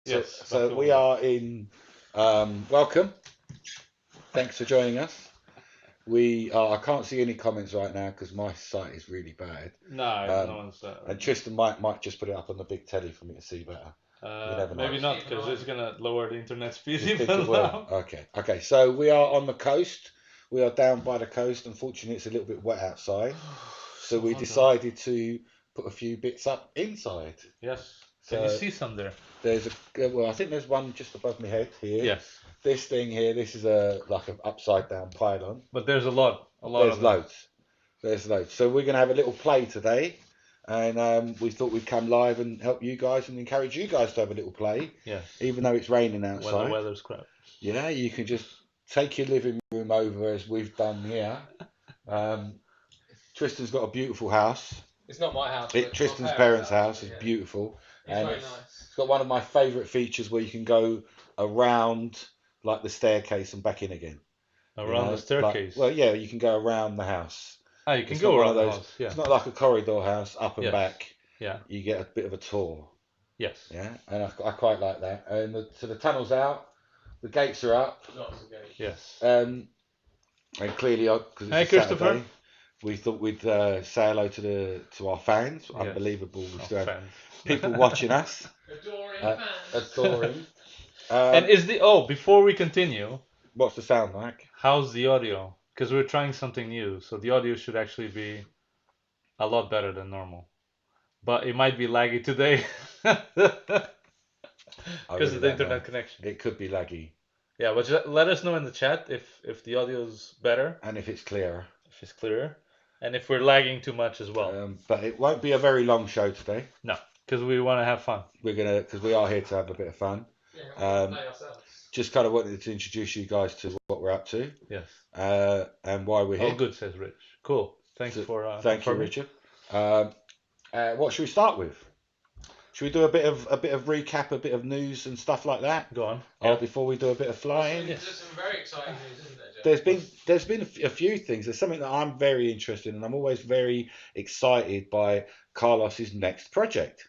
Yes. So we are in. Welcome. Thanks for joining us. We are. I can't see any comments right now because my site is really bad. No, no one's. And Tristan might just put it up on the big telly for me to see better. You never know. Maybe not because it's gonna lower the internet speed You think even it will? now. Okay. So we are on the coast. We are down by the coast. Unfortunately, it's a little bit wet outside. So we decided to put a few bits up inside. Yes. So Can you see some there? there's I think there's one just above my head here. Yes. This thing here, this is like an upside down pylon. But there's a lot There's of them. There's loads. So we're gonna have a little play today, and we thought we'd come live and help you guys and encourage you guys to have a little play. Yes. Even though it's raining outside. When the weather's crap. Yeah, you can just take your living room over as we've done here. Tristan's got a beautiful house. It's not my house. Tristan's parents' house is beautiful. It's and very nice. It's got one of my favourite features where you can go around like the staircase and back in again. Around the staircase? You can go around the house. Ah, you can go around the house. Yeah. It's not like a corridor house up and back. Yeah. You get a bit of a tour. Yes. Yeah, and I quite like that. And so the tunnel's out, the gates are up. Lots of gates. Yes. And clearly, because it's Christopher. Saturday, we thought we'd say hello to our fans. Yes. Unbelievable. We still have people watching us. Adoring fans. Adoring. And before we continue, what's the sound like? How's the audio? Because we're trying something new, so the audio should actually be a lot better than normal. But it might be laggy today because of the internet connection. It could be laggy. Yeah, but let us know in the chat if the audio is better and if it's clearer. And if we're lagging too much as well. But it won't be a very long show today. No, because we want to have fun. Because we are here to have a bit of fun. Yeah, play ourselves. Just kind of wanted to introduce you guys to what we're up to. Yes. And why we're here. Oh, good, says Rich. Cool. Thank you, Richard. What should we start with? Should we do a bit of recap, a bit of news and stuff like that? Go on. Before we do a bit of flying. There's some very exciting news, isn't there, Jeff? There's been a few things. There's something that I'm very interested in. I'm always very excited by Carlos's next project.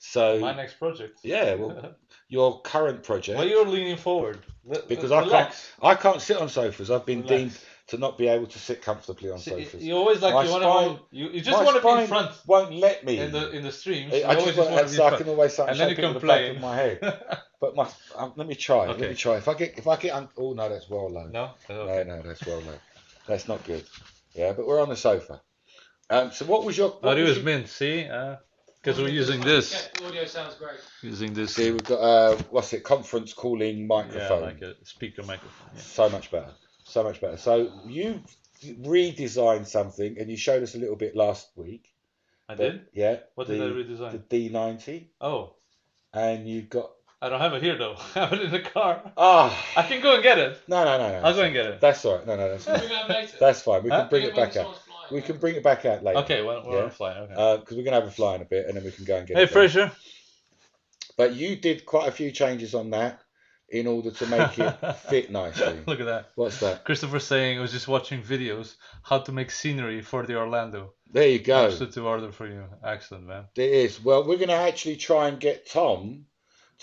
So my next project. Yeah, well, your current project. Well, you're leaning forward. Because I can't sit on sofas. I've been deemed to not be able to sit comfortably on sofas. You always you just want to be in front. Won't let me in the streams. I just want to so I can always and then you can play in my head. But let me try. Okay. Let me try. If I get oh no, that's well low. No, no, that's well low. That's not good. Yeah, but we're on the sofa. So what was your audio is mint? See, because we're using this. The audio sounds great. Using this. See, we've got conference calling microphone. Yeah, like a speaker microphone. Yeah. So much better. So you redesigned something, and you showed us a little bit last week. I did. Yeah. What did I redesign? The D90. Oh. And you got. I don't have it here though. I have it in the car. Ah. I can go and get it. No. I'll go and get it. That's all right. No, that's fine. That's fine. We can bring it back out. We can bring it back out later. Okay, we're on flying. Okay. Because we're gonna have a fly in a bit, and then we can go and get it. Hey, Fraser. But you did quite a few changes on that in order to make it fit nicely. Look at that. What's that? Christopher saying I was just watching videos how to make scenery for the Orlando. There you go. To order for you. Excellent, man. It is. Well, we're gonna actually try and get Tom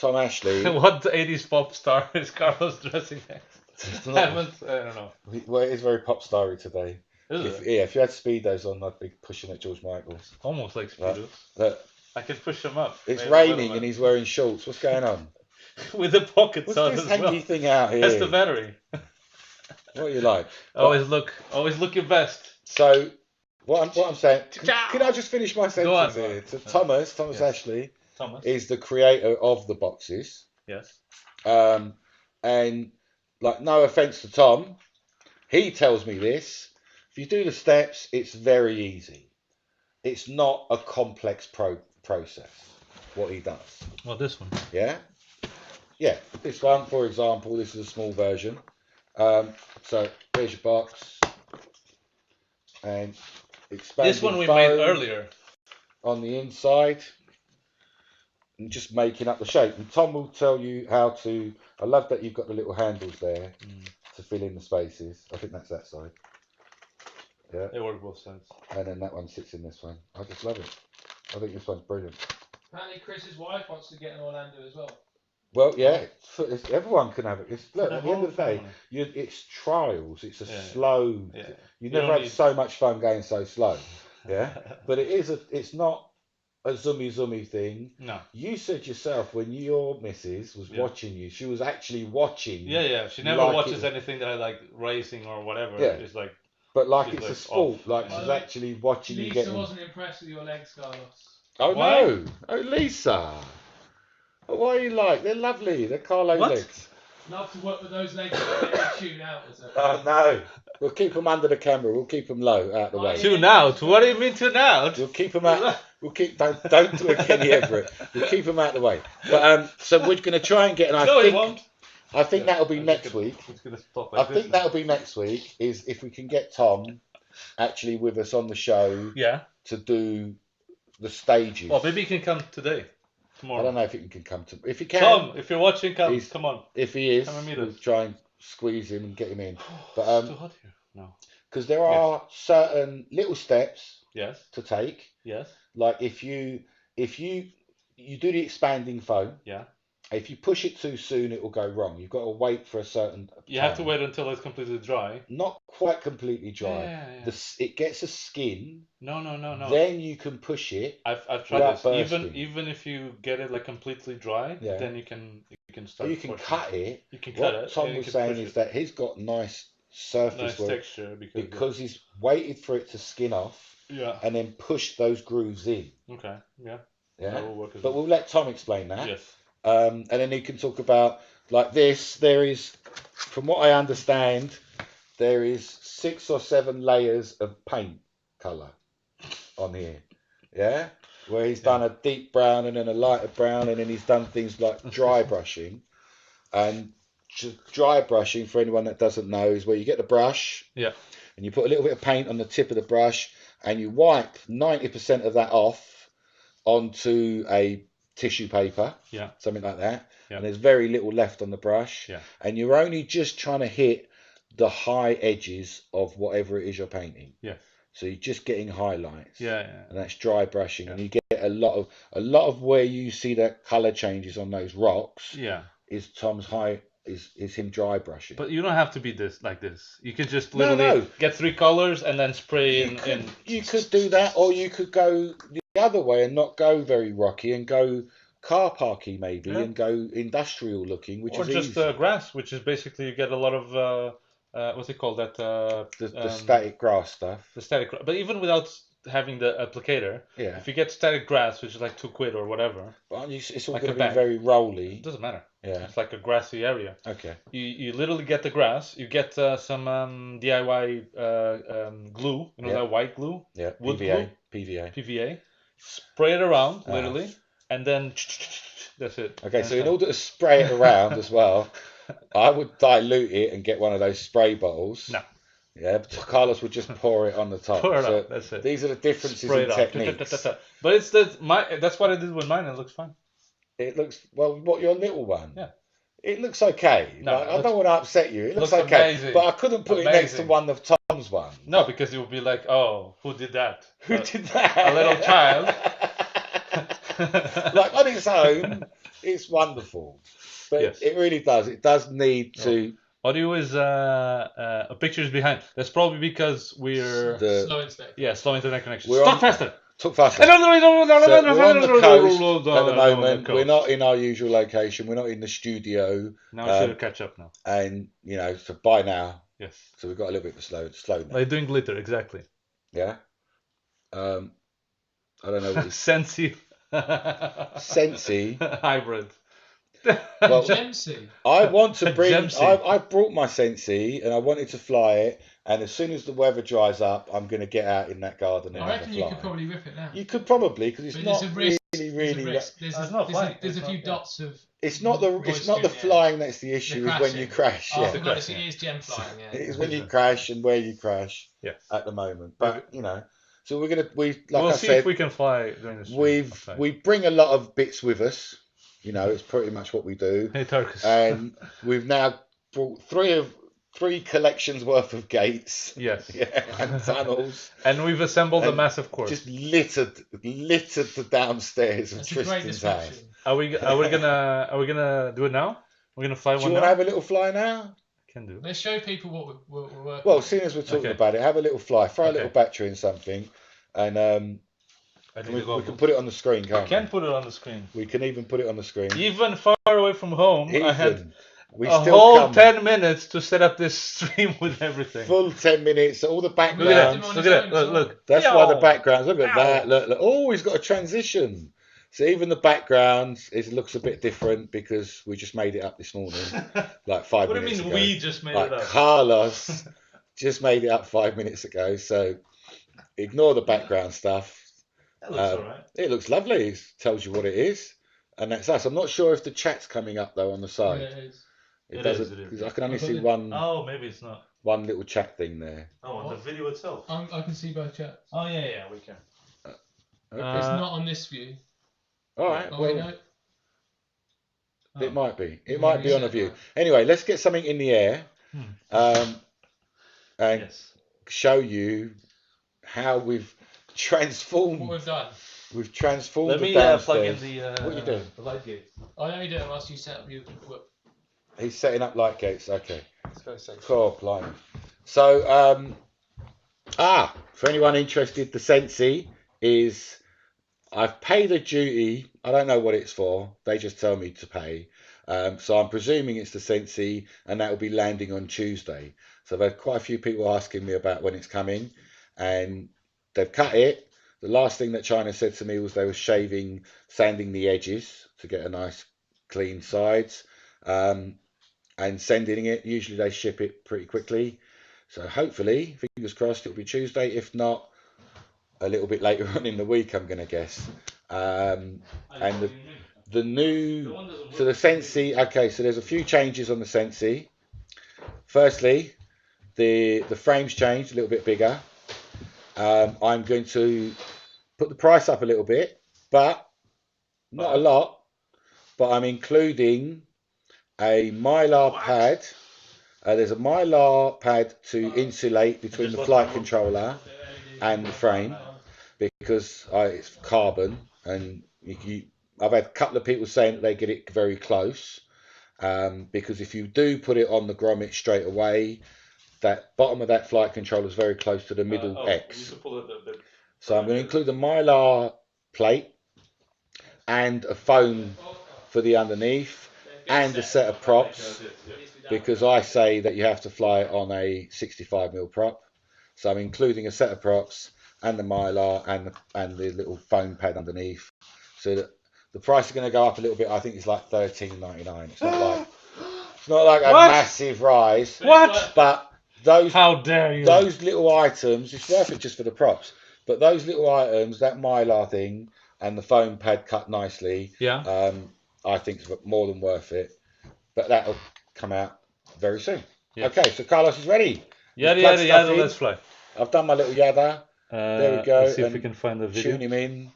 Ashley. What 80s pop star is Carlos dressing next? I don't know. Well, it is very pop starry today. If you had Speedos on, I'd be pushing at George Michael's. Almost like Speedos. I can push them up. It's raining and he's wearing shorts. What's going on? With the pockets on as well. What's this hangy thing out here? That's the battery. What you like? Always look your best. So, what I'm saying, can I just finish my sentence here? So Thomas Ashley is the creator of the boxes. Yes. And like, no offense to Tom, he tells me this. If you do the steps, it's very easy. It's not a complex process, what he does. Well, this one. Yeah? Yeah, this one, for example, this is a small version. So, here's your box. And expand this one we made earlier. On the inside. And just making up the shape. And Tom will tell you how to... I love that you've got the little handles there to fill in the spaces. I think that's that side. Yeah. They work both sides. And then that one sits in this one. I just love it. I think this one's brilliant. Apparently Chris's wife wants to get an Orlando as well. Well, yeah, everyone can have it. Look, the at the end whole of the day, family. it's trials. It's a Yeah, slow. yeah. You You never don't had need- so much fun going so slow. Yeah, but it's not a zoomy thing. No. You said yourself when your missus was Yeah. watching you, she was actually watching. Yeah. She never like watches it- anything that I like racing or whatever. Yeah. It's like But like she's it's a like sport. off. Like Yeah. she's actually watching you Lisa getting. wasn't impressed with your legs, Carlos. Oh Why? no! Oh Lisa! What are you like? They're lovely. They're Carlo What? legs. Love to work with those legs that they tune out. As a... Oh no! We'll keep them under the camera. We'll keep them low, out the way. Tune out? What do you mean tune out? We'll keep them out. We'll keep. Don't do a Kenny Everett. We'll keep them out the way. But so we're going to try and get. And No, I it think. won't. I think that'll be I'm next just gonna- week. It's gonna stop I like this think now. that'll be next week. Is if we can get Tom actually with us on the show Yeah. to do the stages. Well, maybe he can come today, tomorrow. I don't know if he can come to. If he can, Tom, if you're watching, come. He's- Come on. if he is, Come and meet we'll us. try and squeeze him and get him in. But It's too hot here. No. because there are certain little steps Yes. to take. Yes. Like if you do the expanding foam, Yeah. if you push it too soon, it will go wrong. You've got to wait for a certain. You have to time. wait until it's completely dry. Not quite completely dry. Yeah. It gets a skin. No. Then you can push it. I've tried without this. bursting. Even if you get it like completely dry, Yeah. then you can Or start. you can pushing. cut it. You can What cut it. Tom and you was can saying push is it. that he's got nice surface Nice where texture because he's waited for it to skin off yeah. and then push those grooves in. Okay. Yeah. Yeah. That will work as But well. we'll let Tom explain that. Yes. And then he can talk about like this. There is, from what I understand, there is 6 or 7 layers of paint colour on here. Yeah, where he's done a deep brown and then a lighter brown, and then he's done things like dry brushing. And dry brushing, for anyone that doesn't know, is where you get the brush. Yeah. And you put a little bit of paint on the tip of the brush, and you wipe 90% of that off onto a tissue paper, Yeah. something like that, Yeah. and there's very little left on the brush, Yeah. and you're only just trying to hit the high edges of whatever it is you're painting. Yes. So you're just getting highlights, Yeah. and that's dry brushing, and you get a lot of where you see the color changes on those rocks Yeah. is Tom's is him dry brushing. But you don't have to be like this. You could just No, literally no. get 3 colors and then spray in. You could do that, or you could go the other way and not go very rocky and go car parky maybe, Yeah. and go industrial looking, which Or is just easy. grass, which is basically you get a lot of what's it called? The static grass stuff. The static. But even without having the applicator, Yeah, if you get static grass, which is like £2 or whatever, but it's all like going a to be bag. very rolly. it doesn't matter. Yeah. It's like a grassy area. Okay. You literally get the grass. You get some DIY glue. You know Yeah. that white glue, Yeah. Wood PVA. PVA. PVA. Spray it around Ah. literally, and then that's it. Okay, And so in it's order to spray it around as well, I would dilute it and get one of those spray bottles. No. Yeah, but Carlos would just pour it on the top. pour it So out. That's it. these are the differences Spray in it out. techniques. But it's that's what I did with mine. It looks fine. It looks well. What your little one? Yeah. It looks okay. No, Like, it I don't want to upset you. It looks looks okay, amazing. but I couldn't put it next to Amazing. one of Tom's one. No, because it would be like, oh, who did that? Who did that? A little child. Like on its own, it's wonderful, but Yes. it really does. It does need to. Audio is pictures behind. That's probably because we're Slow inspect. slow internet connection. We're Stop on- faster. Took faster. So So we're on the coast at the moment. Now We're not in our usual location. We're not in the studio, Now we should catch up now. and so by now, Yes. so we've got a little bit of slow now. Like doing glitter, exactly. Yeah. I don't know what it's Sensi. Sensi. Hybrid. Well, Gemsy. I want to bring. Gemsy. I brought my Sensi and I wanted to fly it. And as soon as the weather dries up, I'm going to get out in that garden and I have a reckon fly. you could probably rip it now. You could probably because it's But not it's a risk. really. There's It's not flying. There's a It's few not- dots of. It's not the Moisture, flying that's the issue. Is when you crash. Oh, Yeah. no, it is gem flying. Yeah. It is when you crash and where you crash Yes. at the moment. But so we're like we'll I see said, if we can fly during the stream. we bring a lot of bits with us. It's pretty much what we do. Hey, Turkish. And we've now brought 3 collections worth of gates. Yes. Yeah, and tunnels. And we've assembled a And massive course. Just littered the downstairs of That's a great Tristan's house. description. Are we gonna do it now? We're gonna fly Do one you want now? to have a little fly now? Can do. Let's show people what we're working Well, with. seeing as we're talking Okay. about it, have a little fly, throw a Okay. little battery in something, and I need we to go. can put it on the screen, We can't can we? put it on the screen. We can even put it on the screen. Even far away from home, I had Even, we a still whole come 10 minutes to set up this stream with everything. full 10 minutes, all the Look at backgrounds. that. Look at that. Look. That's why the Yow. backgrounds. Look at Ow. that. Look. Oh, he's got a transition. So even the backgrounds, it looks a bit different because we just made it up this morning, like 5 What do you minutes mean ago. we just made Like it up? Carlos just made it up 5 minutes ago. So ignore the background stuff. That looks alright. It looks lovely. It tells you what it is, and that's us. I'm not sure if the chat's coming up though on the Yeah, side. it is. It It doesn't is, it is. because I can only I've got see the- one Maybe it's not. little chat thing there. Oh, on the What? video itself. I can see both chats. Oh, yeah, we can. Okay. It's not on this view. All right. Oh, Well, we know. it might be. It Yeah, might be you on a said view. that. Anyway, let's get something in the air and Yes. show you how we've What transformed. we've done. We've transformed Let the me downstairs. plug in the. What you doing? The light gate. I know you do it whilst you set up your. He's setting up light gates. Okay. Let's go section. Cool, blimey. So, for anyone interested, the Sensi is. I've paid a duty. I don't know what it's for. They just tell me to pay. So I'm presuming it's the Sensi, and that will be landing on Tuesday. So I've had quite a few people asking me about when it's coming, and they've cut it. The last thing that China said to me was they were sanding the edges to get a nice clean sides, and sending it. Usually they ship it pretty quickly. So hopefully, fingers crossed, it'll be Tuesday. If not, a little bit later on in the week, I'm going to guess. And the new, so the Sensi, okay, so there's a few changes on the Sensi. Firstly, the frame's changed, a little bit bigger. I'm going to put the price up a little bit, but not a lot. But I'm including a Mylar pad. There's a Mylar pad to insulate between the flight controller and the frame, because it's carbon, and I've had a couple of people saying that they get it very close, because if you do put it on the grommet straight away, that bottom of that flight controller is very close to the middle X. So I'm going to include the Mylar plate and a foam for the underneath and a set of props, because I say that you have to fly it on a 65mm prop. So I'm including a set of props and the Mylar and the little foam pad underneath. So that the price is going to go up a little bit. I think it's like $13.99. It's not like a What? massive rise. What? But those How dare you? those little items, it's worth it just for the props. But those little items, that Mylar thing and the foam pad cut nicely, Yeah. I think it's more than worth it. But that'll come out very soon. Yeah. Okay, so Carlos is ready. Yada plug yada stuff yada. in. Let's fly. I've done my little yada. There we go. Let's see if we and can find the video. Tune him in.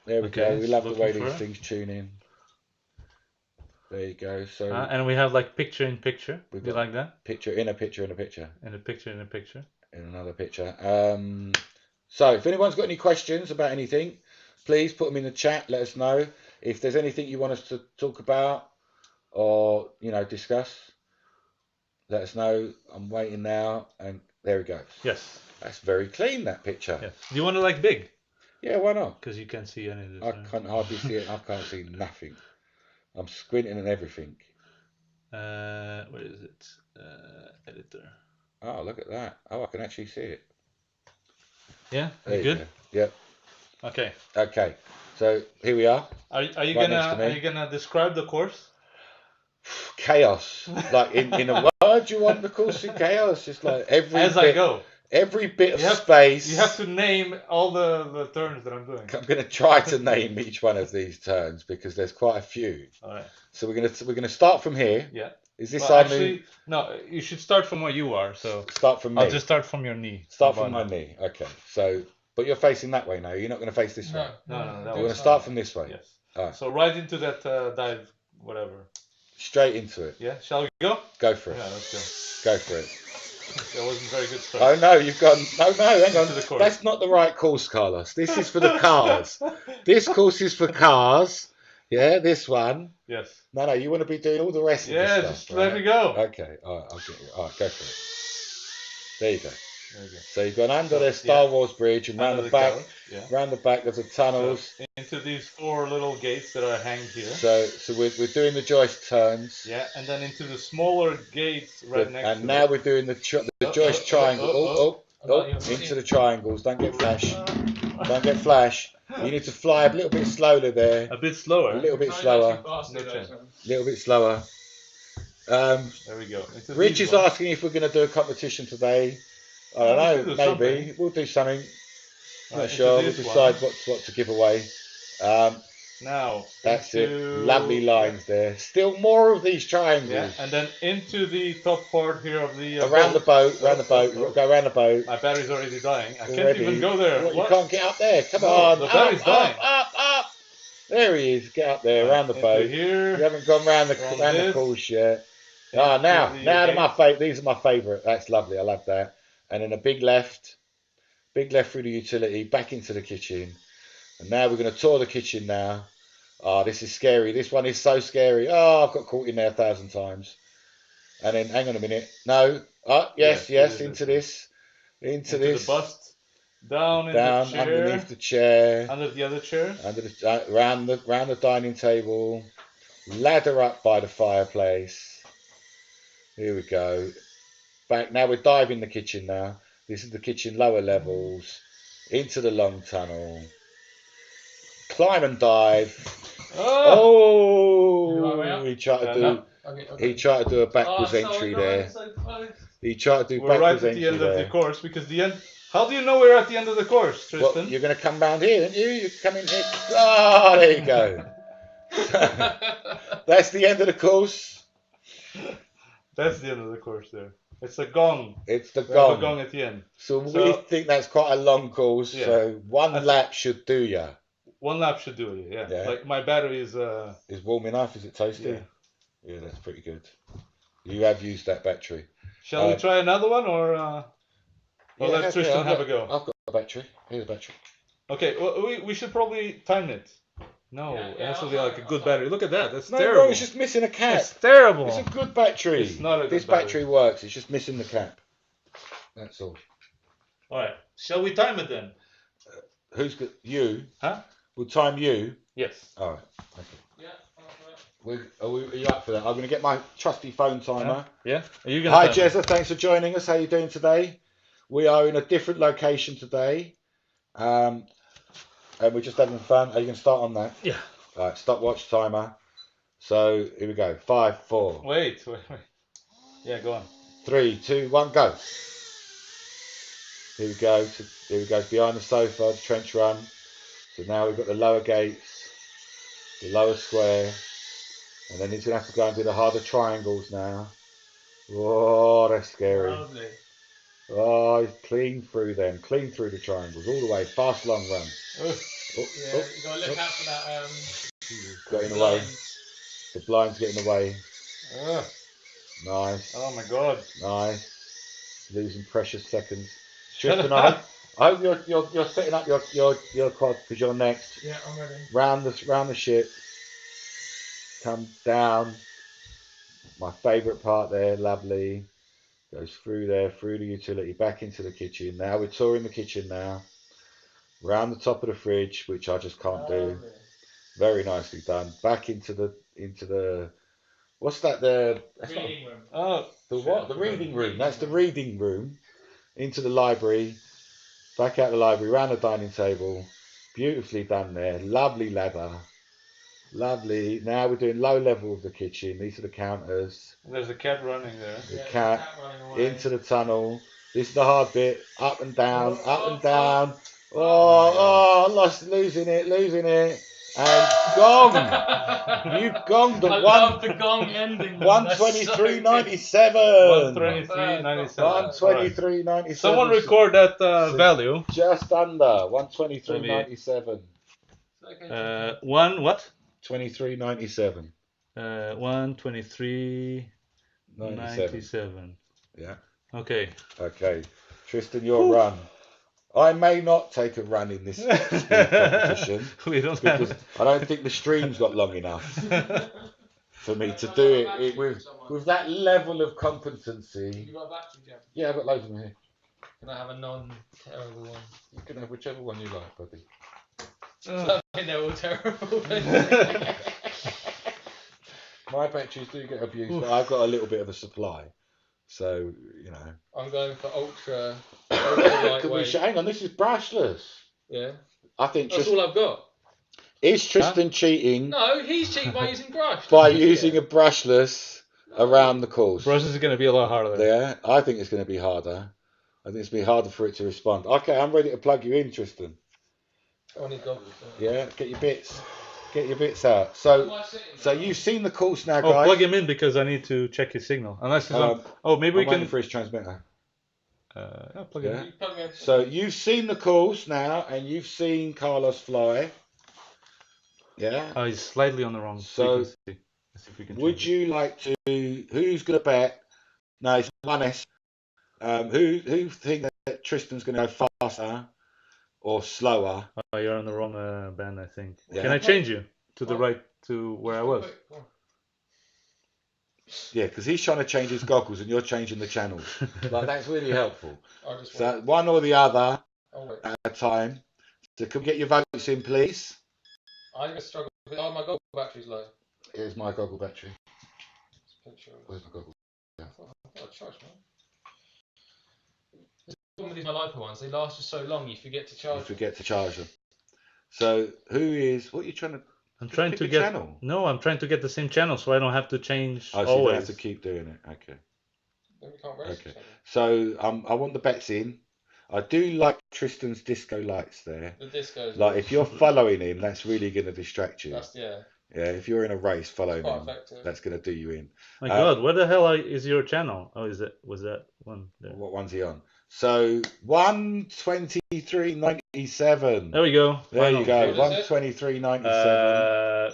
There we Okay, go. We it's love the way looking these for it. things tune in. There you go. So And we have like picture in picture. We've You got- like that? picture in a picture in a picture And a picture in a picture. in another picture. So if anyone's got any questions about anything, please put them in the chat. Let us know if there's anything you want us to talk about or discuss. Let us know. I'm waiting now, and there we go. Yes. That's very clean, that picture. Yes. Do you want to like big? Yeah, why not? Because you can't see any of this. I right? can't hardly see it. I can't see nothing. I'm squinting and everything. Where is it? Editor. Oh, look at that. Oh, I can actually see it. Yeah. There you Good. go. Yep. Okay. Okay. So here we are. Are you Right gonna next to me. are you gonna describe the course? Chaos. Like in a word, you want the course in chaos. Just like As I go. every bit of You have- space. You have to name all the turns that I'm doing. I'm going to try to name each one of these turns because there's quite a few. All right. So we're going to start from here. Yeah. Is this Well, our actually, no. You should start from where you are. So start from me? I'll just start from your knee. Start How from my about knee. Okay. So, but you're facing that way now. You're not going to face this way. No, No, that We're was going to start from this way. that? Yes. All right. So right into that dive, whatever. Straight into it. Yeah, shall we go? Go for it. Yeah, let's Go for it. go. That wasn't very good start. Oh no, you've gone. No, hang on. Into the course. That's not the right course, Carlos. This is for the cars. This course is for cars. Yeah, this one. Yes. No, you want to be doing all the rest of the Yeah, stuff. just let me go. Okay, all right, I'll get you. All right, go for it. There you go. There you go. So you've gone under the Star Wars bridge and round Under the back. couch, yeah. Round the back there's the tunnels. So, into these 4 little gates that are hanged here. So we're doing the joist turns. Yeah, and then into the smaller gates right next to And now we're doing the joist triangle. Into the triangles. Don't get flash. Don't get flash. You need to fly a little bit slower there. A bit slower. A little bit slower. Little bit slower. There we go. Into Rich is asking if we're going to do a competition today. I don't know. do Maybe something. we'll do something. Not Right, sure. We'll into this decide one. what to give away. Now, That's it. into- Lovely lines there. Still more of these triangles. Yeah, and then into the top part here of the Around the boat. Around the boat. Go around the boat. My battery's already dying. I can't Already. even go there. What, you What? can't get up there. Come No, on. the battery's dying. Up. There he is. Get up there. Around the Into boat. here. You haven't gone round the this. course yet. Ah, now they're my favourite. These are my favourite. That's lovely. I love that. And then a big left through the utility, back into the kitchen. And now we're going to tour the kitchen now. Oh, this is scary. This one is so scary. Oh, I've got caught in there 1,000 times. And then, hang on a minute. No. Oh, yes. Into this. Into this. The bust. Down in the chair. Underneath the chair. Under the other chair. Round the dining table. Ladder up by the fireplace. Here we go. Back. Now we're diving the kitchen now. This is the kitchen lower levels. Into the long tunnel. Climb and dive. Oh! He tried to do a backwards entry there. He tried to do We're backwards right at the entry end there. of the course because the end. How do you know we're at the end of the course, Tristan? Well, you're going to come round here, aren't you? You come in here. Oh, there you go. That's the end of the course. That's the end of the course there. It's a gong. It's the We have a gong. gong at the end. So we think that's quite a long course. Yeah. So one lap should do ya. 1 lap should do it. Yeah. Yeah. Like my battery is. Is warm enough? Is it toasty? Yeah. Yeah, that's pretty good. You have used that battery. Shall we try another one or let Tristan have a go? I've got a battery. Here's a battery. Okay. Well, we should probably time it. No, it has to be like a good battery. Look at that. That's No, terrible. bro, it's just missing a cap. It's terrible. It's a good battery. It's not a good This battery. battery works. It's just missing the cap. That's all. All right. Shall we time it then? Who's good? You? Huh? We'll time you. Yes. All right. Okay. Are you up for that? I'm going to get my trusty phone timer. Yeah. Are you gonna? Hi, time it? Jezza. Thanks for joining us. How you doing today? We are in a different location today, and we're just having fun. Are you going to start on that? Yeah. All right. Stopwatch timer. So here we go. 5, 4, Wait. Yeah, go on. 3, 2, 1, go. Here we go. Here we go. Behind the sofa, the trench run. So now we've got the lower gates, the lower square, and then he's going to have to go and do the harder triangles now. Oh, that's scary. Lovely. Oh, he's clean through them, clean through the triangles, all the way, fast long run. Oh, Yeah, you gotta look out for that. Got in the way. Blinds. The blind's getting in the way. oh, Nice, oh my God. nice. Losing precious seconds. Shut Tristan, up. I hope you're setting up your quad because you're next. Yeah, I'm ready. Round the ship. Come down. My favourite part there, lovely. Goes through there, through the utility, back into the kitchen. Now we're touring the kitchen now. Round the top of the fridge, which I just can't do. Lovely. Very nicely done. Back into the what's that? That's not- Reading room. Oh, the what? The reading room. That's the reading room. Into the library. Back out the library. Round the dining table. Beautifully done there. Lovely ladder. Lovely. Now we're doing low level of the kitchen. These are the counters. there's a cat running there. The Yeah, cat running away. into the tunnel. This is the hard bit. Up and down. Up and down. Oh, losing it. And gong. You gonged I at love the gong ending. 123.97. 123.97. 123.97. Someone record that value. Just under 123.97. One what? 23.97. 1:23:97. Yeah. Okay. Okay. Tristan, your run. I may not take a run in this speed competition We don't because have. I don't think the stream's got long enough for me to do it with that level of competency. You got a battery, Jim? Yeah, I've got loads of them here. Can I have a non-terrible one? You can have whichever one you like, buddy. I think they're all terrible. My batteries do get abused, but I've got a little bit of a supply. So, you know. I'm going for ultra Can we lightweight. hang on, this is brushless. Yeah. I think That's all I've got. is Tristan cheating No, he's cheating by using brush. by using a brushless around the course? Brush is going to be a lot harder. Yeah, I think it's going to be harder. I think it's going to be harder for it to respond. Okay, I'm ready to plug you in, Tristan. I need goggles. Yeah, get your bits. Get your bits out. So you've seen the course now, guys. Oh, plug him in because I need to check his signal. Unless he's on. Oh, maybe we I'm waiting can. for his transmitter. Yeah, plug him Yeah. in. Plug me in. So you've seen the course now, and you've seen Carlos fly. Yeah. Oh, he's slightly on the wrong So, frequency. Let's see if we can would change you like to? Who's going to bet? No, it's 1S. Who think that Tristan's going to go faster or slower? it. Oh, you're on the wrong band, I think. Yeah. Can I change you to the right to where I was? Yeah, because he's trying to change his goggles, and you're changing the channels. Like that's really helpful. I just So want. one or the other Oh wait. at a time. So can we get your votes in, please? I'm gonna struggle. Oh, my goggle battery's low. Here's my goggle battery. Picture of. Where's my goggle? I thought I'd charge, man. The problem with these my LiPo ones, they last for so long, you forget to charge. You forget to charge them. So who is? What are you trying to? I'm trying pick to a get. channel. No, I'm trying to get the same channel so I don't have to change Oh, so you don't always. have to keep doing it. Okay. Then we can't race Okay. each other. So I want the bets in. I do like Tristan's disco lights there. The disco's Like if you're following him, that's really going to distract you. That's, yeah, Yeah, if you're in a race following quite him, effective. that's going to do you in. My God, where the hell is your channel? Oh, was that one there? What one's he on? So 1:23:97. There we go. There you go. What is it? 1:23:97.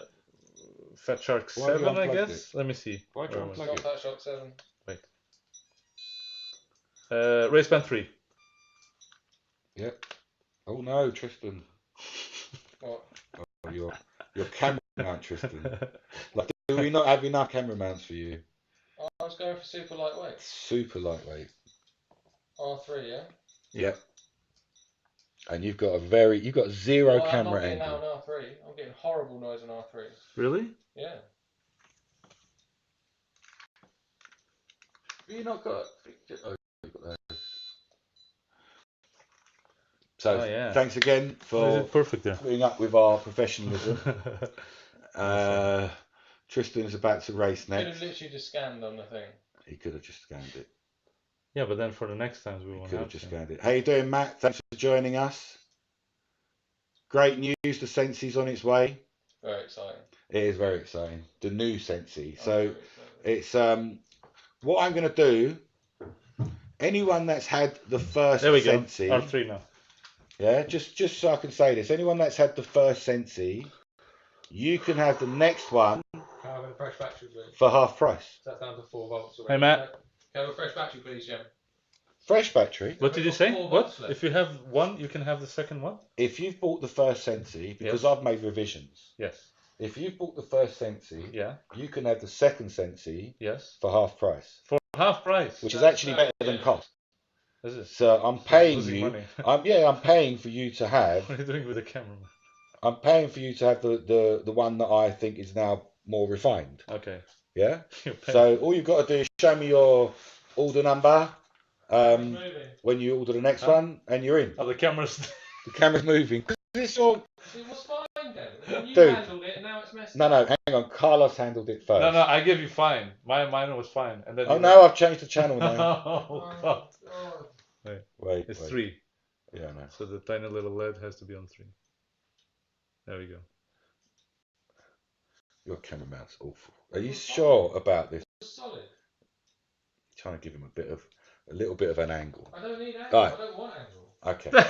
Fat Shark Why have you 7, I unplugged guess. Let me see. Why'd you Where was unplug it? Not Fat Shock 7. Race band 3. Yep. Oh no, Tristan. What? Oh, your camera mount, Tristan. Like, do we not have enough camera mounts for you? I was going for super lightweight. Super lightweight. R3, yeah? Yep. And you've got zero Well, I'm camera not getting angle. that on R3. I'm getting horrible noise on R3. Really? Yeah. You not got. Oh, you've got those. So yeah. thanks again Is for it perfect there? putting up with our professionalism. Tristan is about to race Could have next. literally just scanned on the thing. He could have just scanned it. Yeah, but then for the next times we He won't could have have just to. scanned it. How you doing, Matt? Thanks for joining us. Great news. The Sensi's on its way. Very exciting. It is very exciting. The new Sensi. I'm So very excited. it's what I'm going to do. Anyone that's had the first There we go. Sensi, R3 now. yeah, just so I can say this. Anyone that's had the first Sensi, you can have the next one Can I have a fresh battery, please? for half price. That's down to 4 volts already. Hey, Matt. Can I have a fresh battery, please, Jim? Fresh battery. What did you got say? 4 What? volts left. If you have one, you can have the second one? If you've bought the first Sensi, because Yes. I've made revisions. Yes. If you've bought the first Sensi, Yeah. you can have the second Sensi Yes. for half price, For half price. which is actually better than Yeah. cost. This is So I'm paying losing you. money. I'm paying for you to have. What are you doing with the camera? I'm paying for you to have the one that I think is now more refined. Okay. Yeah. You're paying. So all you've got to do is show me your order number Moving. when you order the next Huh? one, and you're in. Oh, the camera's. The camera's moving. It's your... It was fine then. And you Dude. handled it and now it's messed No, up. hang on. Carlos handled it first. No, I gave you fine. Mine was fine. And then. Oh you- no, I've changed the channel now. Oh God. God. Wait. It's wait. 3. Yeah, no. So the tiny little LED has to be on 3. There we go. Your camera mount's awful. Are you sure about this? It's solid. Trying to give him a little bit of an angle. I don't need angle. Right. I don't want angle. Okay. No,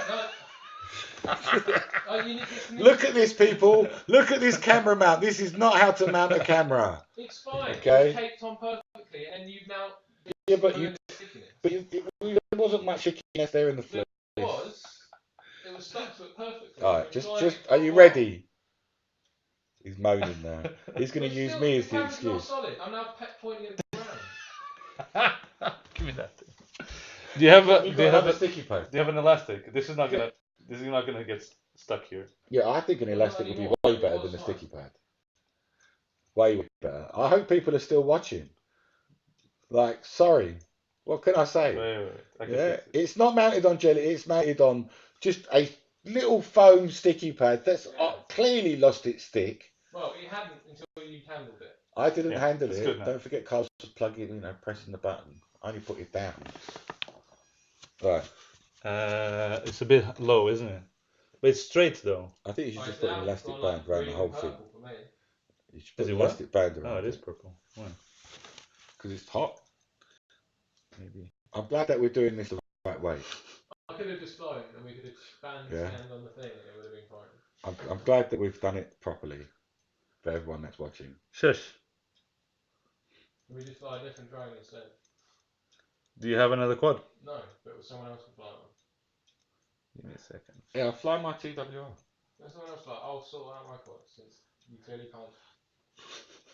Oh, you need this. Look at this, people. Look at this camera mount. This is not how to mount a camera. It's fine. Okay. It was taped on perfectly, and you've now. Yeah, but ruined the stickiness. there wasn't much stickiness there in the fleece. It was. It was stuck to it perfectly. All right, It was just, like, are you what? ready? He's moaning now. He's going But to use still, me as the the camera's not excuse. solid. I'm now pointing at the ground. Give me that thing. Do you have a? You've Do you got have another a? sticky pad. Do you have an elastic? This is not gonna get stuck here. Yeah, I think an elastic would be way better than a sticky pad. Way better. I hope people are still watching. Like, sorry, what can I say? Wait. I can Yeah, fix it. it's not mounted on jelly. It's mounted on just a little foam sticky pad that's clearly lost its stick. Well, it hadn't until you handled it. I didn't Yeah, handle it's it. good now. Don't forget Carl's plugging, pressing the button. I only put it down. Right. It's a bit low, isn't it? But it's straight though. I think you should Right, just put an now elastic it's band gone, around the green whole and thing. purple for me. You should put Is an it what? elastic band Oh, around it is purple. Why? because it's hot. Maybe. I'm glad that we're doing this the right way. I could have just flown and we could have scanned on the thing and it would have been fine. I'm glad that we've done it properly for everyone that's watching. Shush. Can we just fly a different drone instead? Do you have another quad? No, but someone else could fly one. Give me a second. Yeah, I'll fly my TWR. Let someone else fly. I'll sort out my quad since you clearly can't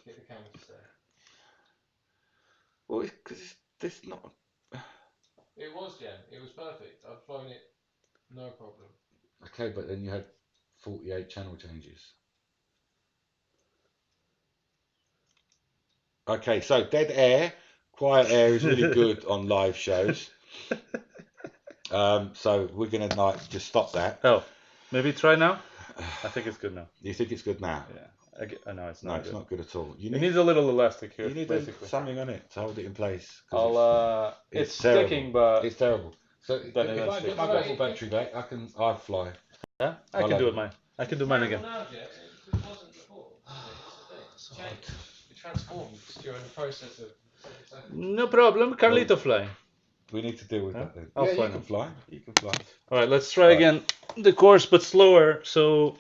get the camera to stay. Well, because it's not. It was, Jen. It was perfect. I've flown it, no problem. Okay, but then you had 48 channel changes. Okay, so dead air, quiet air is really good on live shows. So we're gonna just stop that. Oh, maybe try now. I think it's good now. You think it's good now? Yeah. No, it's No, not it's good. not good at all. It needs a little elastic here, You need basically. something on it to hold it in place. It's terrible. sticking, but It's terrible. So But if it I does get stick. my double battery back, I'll fly. yeah, I I can like do it. it mine. I can do mine again. Now, Jen, it wasn't before. It's the thing. Changed. It transformed during the process of 7 seconds. No problem, Carlito fly. We need to deal with Huh? that then. I'll Yeah, fly you can now. fly. You can fly. All right, let's try Right. again the course, but slower. So,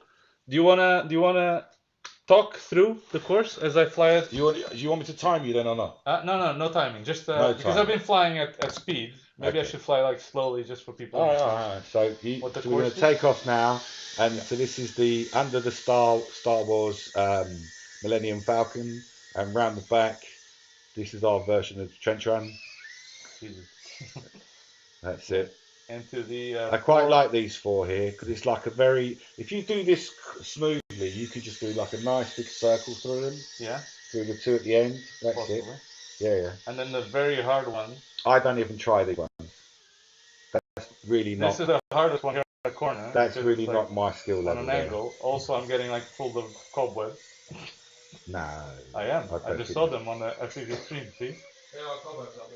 do you wanna talk through the course as I fly it? Do you want me to time you then or not? No timing. Just No because timing. I've been flying at speed. Maybe I Okay. should fly like slowly, just for people. All to right, understand. all right. So, What the we're going course to is? take off now, and Yeah. so this is the under the Star Wars Millennium Falcon, and round the back, this is our version of the trench run. Jesus. That's it. Into the. I quite like these four here because it's like a very. If you do this smoothly, you could just do like a nice big circle through them. Yeah. Through the two at the end. That's Possibly. it. Yeah. And then the very hard one. I don't even try these ones. That's really not. This is the hardest one here in the corner. That's because really it's, like, not my skill on level. an angle. Also, I'm getting like full of cobwebs. No. I am. I don't just think saw them on the FPV stream. See. There are cobwebs up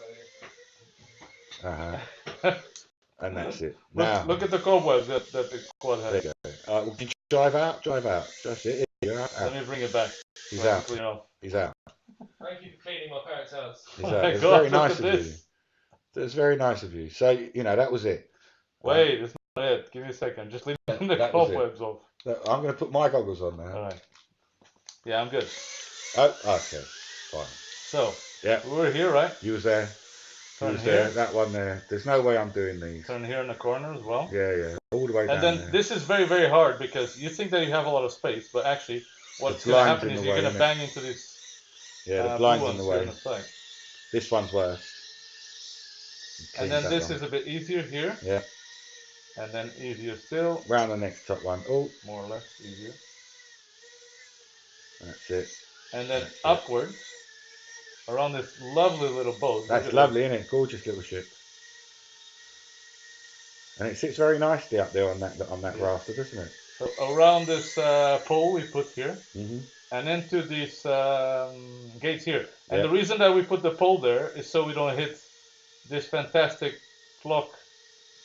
there. And that's it. Now, Look at the cobwebs that the quad there has. you go. Well, can you drive out. That's it. You're out. Let me bring it back. He's so I can out. clean it off. He's out. Thank you for cleaning my parents' house. He's Oh out. my It's God, very look nice at of you. this. It's very nice of you. So, that was it. Wait, it's not it. Give me a second. Just leave the that was it. cobwebs off. I'm going to put my goggles on now. All right. Yeah, I'm good. Oh, okay. Fine. So, Yeah. we were here, right? You was there. You Turn was here. there. That one there. There's no way I'm doing these. Turn here in the corner as well. Yeah. All the way down And then there. this is very, very hard because you think that you have a lot of space, but actually what's The going to blind's happen in is the you're way, going to innit? bang into this Yeah, the blue blind's in ones the here way. on the side. This one's worse. And then this is a bit easier here. Yeah. And then easier still. Round the next top one. Oh, More or less easier. that's it. And then That's it. upwards around this lovely little boat. Look That's at lovely, isn't it? Gorgeous little ship. And it sits very nicely up there on that Yeah. rafter, doesn't it? So around this pole we put here, Mm-hmm. and into these gates here. And Yeah. the reason that we put the pole there is so we don't hit this fantastic clock.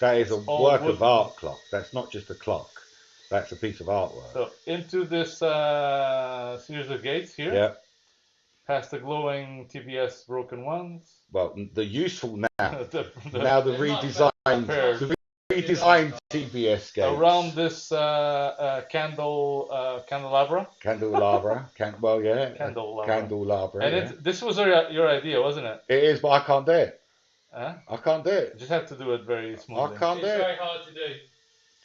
That is a It's all work wood. of art clock. That's not just a clock. That's a piece of artwork. So into this series of gates here, Yeah. past the glowing TBS broken ones. Well, the useful now. the, Now the They're much redesigned, better. the redesigned TBS gates. around this candelabra. Candelabra. Candelabra. Candelabra. And Yeah. this was your idea, wasn't it? It is, but I can't do it. Huh? I can't do You it. just have to do it very I smoothly. can't do It's it. very hard to do.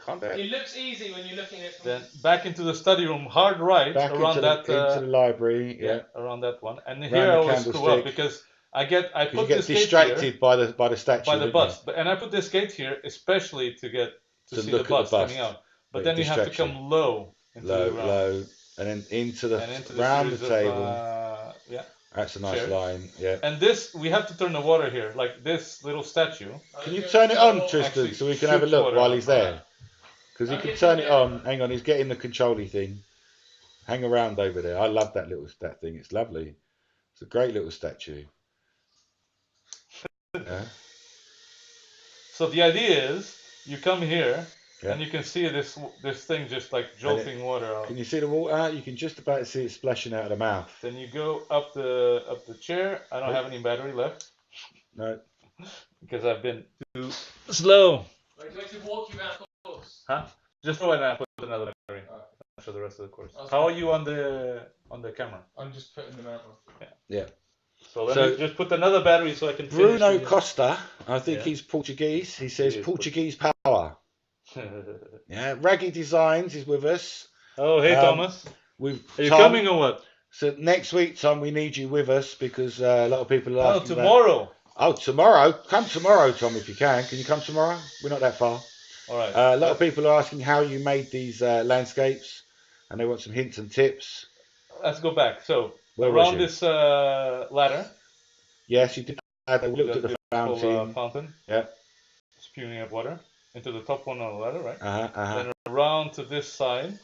Can't do it. It looks easy when you're looking at it from Then back into the study room, hard right Back around into that. the library. Yeah. Around that one. And Round here the I always screw up candlestick. because I Because put you get this gate distracted here by the statue. by the don't bust, and I put this gate here especially to see look the at bust coming out. But then you have to distraction. come low into Low, the ground. low, and then into the And into round the series table. of, That's a nice chairs. line. Yeah. And this, we have to turn the water here, like this little statue. Can you turn it on, Tristan, Actually so we can have a shoots look water while out. he's there? Because he I'll can get turn you it there. on. Hang on, he's getting the control-y thing. Hang around over there. I love that thing. It's lovely. It's a great little statue. Yeah. So the idea is, you come here, Yeah. and you can see this thing just like jolting water out. Can you see the water? You can just about see it splashing out of the mouth. Then you go up the chair. I don't have any battery left No. because I've been too slow. Wait, do I have to walk you around the course? Huh? Just go ahead and put another battery for the rest of the course. How are you on the camera? I'm just putting them out. Yeah. So let me just put another battery so I can Bruno finish Costa, I think Yeah. he's Portuguese. He says He is Portuguese power. Yeah. Raggy Designs is with us. Oh, hey Thomas. Are Are you coming or what? So next week, Tom, we need you with us because a lot of people are Oh, asking tomorrow. tomorrow. Come tomorrow, Tom, if you can. Can you come tomorrow? We're not that far. All right. A lot of people are asking how you made these landscapes, and they want some hints and tips. Let's go back. So Where was around you? this ladder, Yes, you did. We looked at the beautiful, fountain. fountain. Yeah. Spewing up water into the top one on the ladder, right? Uh-huh. Then around to this side.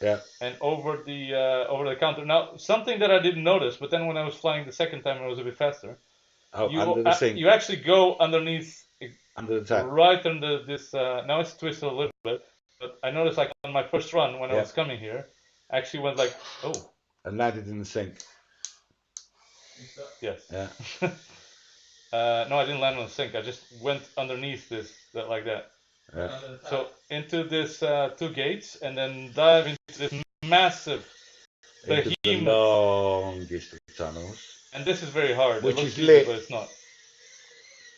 Yeah. And over the counter. Now, something that I didn't notice, but then when I was flying the second time, it was a bit faster. Oh, under the sink. You actually go underneath, Under the tap. right under this. Now it's twisted a little bit, but I noticed like on my first run when I was coming here, I actually went like, oh. And landed in the sink. Yes. Yeah. No, I didn't land on the sink. I just went underneath like that. Yeah. So into this 2 gates, and then dive into this massive Into the behemoth. longest of tunnels. And this is very hard. Which it looks is easy, lit. but it's not.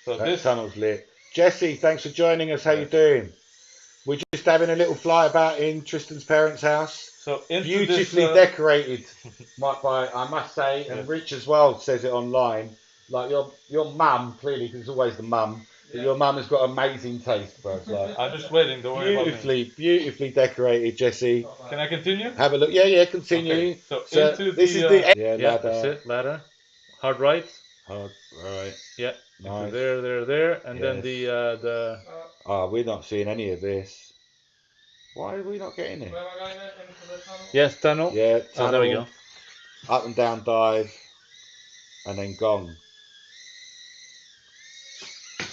So That this. tunnel's lit. Jesse, thanks for joining us. How you doing? We're just having a little fly about in Tristan's parents' house. So into Beautifully this, decorated, by I must say, and Yeah. Rich as well says it online. Like your mum, clearly, because it's always the mum. But your mum has got amazing taste, bro. Like I'm just waiting. Don't worry about me. beautifully decorated, Jesse. Can I continue? Have a look. Yeah, continue. Okay, so into this the, is the Yeah, ladder. that's it. Ladder. Hard right. Hard right. Yeah. Nice. Into there, and then the. We're not seeing any of this. Why are we not getting it? Where am I going then? Into the tunnel? Yes, tunnel. Yeah, So there we go. Up and down dive, and then gong.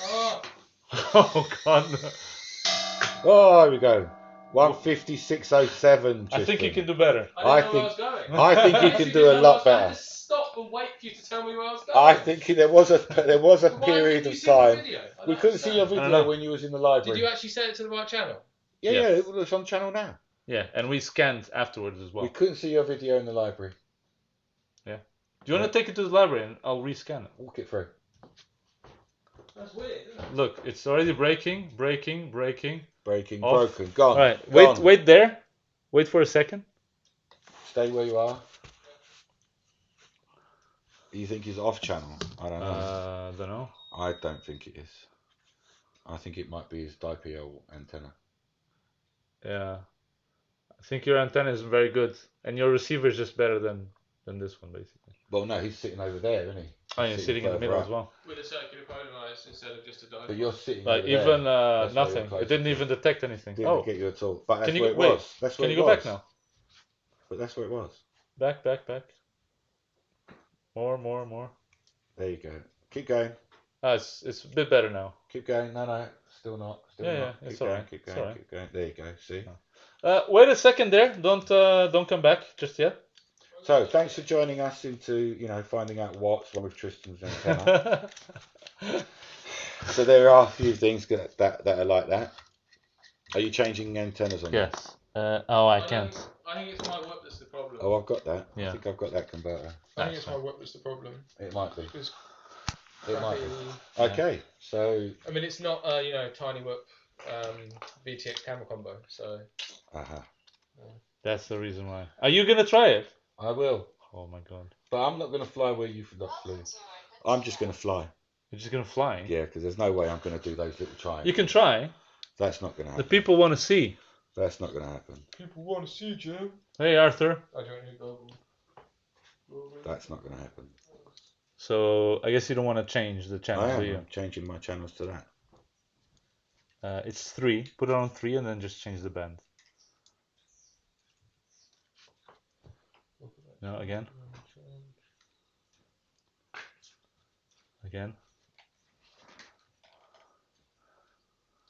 Oh, Oh God. No. Oh, here we go. 156.07. I think you can do better. I I didn't know where I was going. I think you can do a lot I better. had to stop and wait for you to tell me where I was going. I think there was a But why period didn't you of see the time. video? I We don't couldn't see your understand. video know. when you was in the Did library. you actually send it to the right channel? Yeah, Yes. it was on channel now. Yeah, and we scanned afterwards as We well. couldn't see your video in the library. Do you want to take it to the library and I'll rescan it? Walk it through. That's weird, isn't it? Look, it's already breaking. Breaking, Off. broken, gone. All right, gone. wait there. Wait for a second. Stay where you are. You think he's off channel? I don't know. Don't know. I don't think it is. I think it might be his dipole antenna. Yeah, I think your antenna is very good, and your receiver is just better than this one, basically. Well, no, he's sitting over there, isn't he? Oh, you're sitting in the middle as well. With a circular polarized instead of just a diode. But you're sitting Like over even there. That's where you're nothing. close. It didn't even detect anything. Didn't Oh, get you at all. But that's Can you where go- it wait, was. That's can where you it go was. back now? But that's where it was. Back. More. There you go. Keep going. It's a bit better now. Keep going. No, still not. Still Yeah, not. yeah, it's Keep going. alright. Keep It's going. alright. Keep going. There you go. See. Wait a second there. Don't come back just yet. So thanks for joining us into finding out what's wrong with Tristan's antenna. So there are a few things that are like that. Are you changing antennas on that? Yes. Oh, I can't. I think it's my whip that's the problem. Oh, I've got that. Yeah. I think I've got that converter. I think it's my whip that's the problem. It might be. It's It might be. crappy. Okay, so. I mean, it's not tiny whip VTX camera combo. So. That's the reason why. Are you gonna try it? I will. Oh my god. But I'm not going to fly where you flew. I'm just going to fly. You're just gonna fly? Yeah, because there's no way I'm going to do those little triangles. You can try. That's not going to The happen. people want to see. That's not going to happen. People want to see Jim. Hey, Arthur. I don't need Google. That's not going to happen. So I guess you don't want to change the channel, I do am. you? I'm changing my channels to that. It's 3. Put it on 3 and then just change the band. No, again. Again.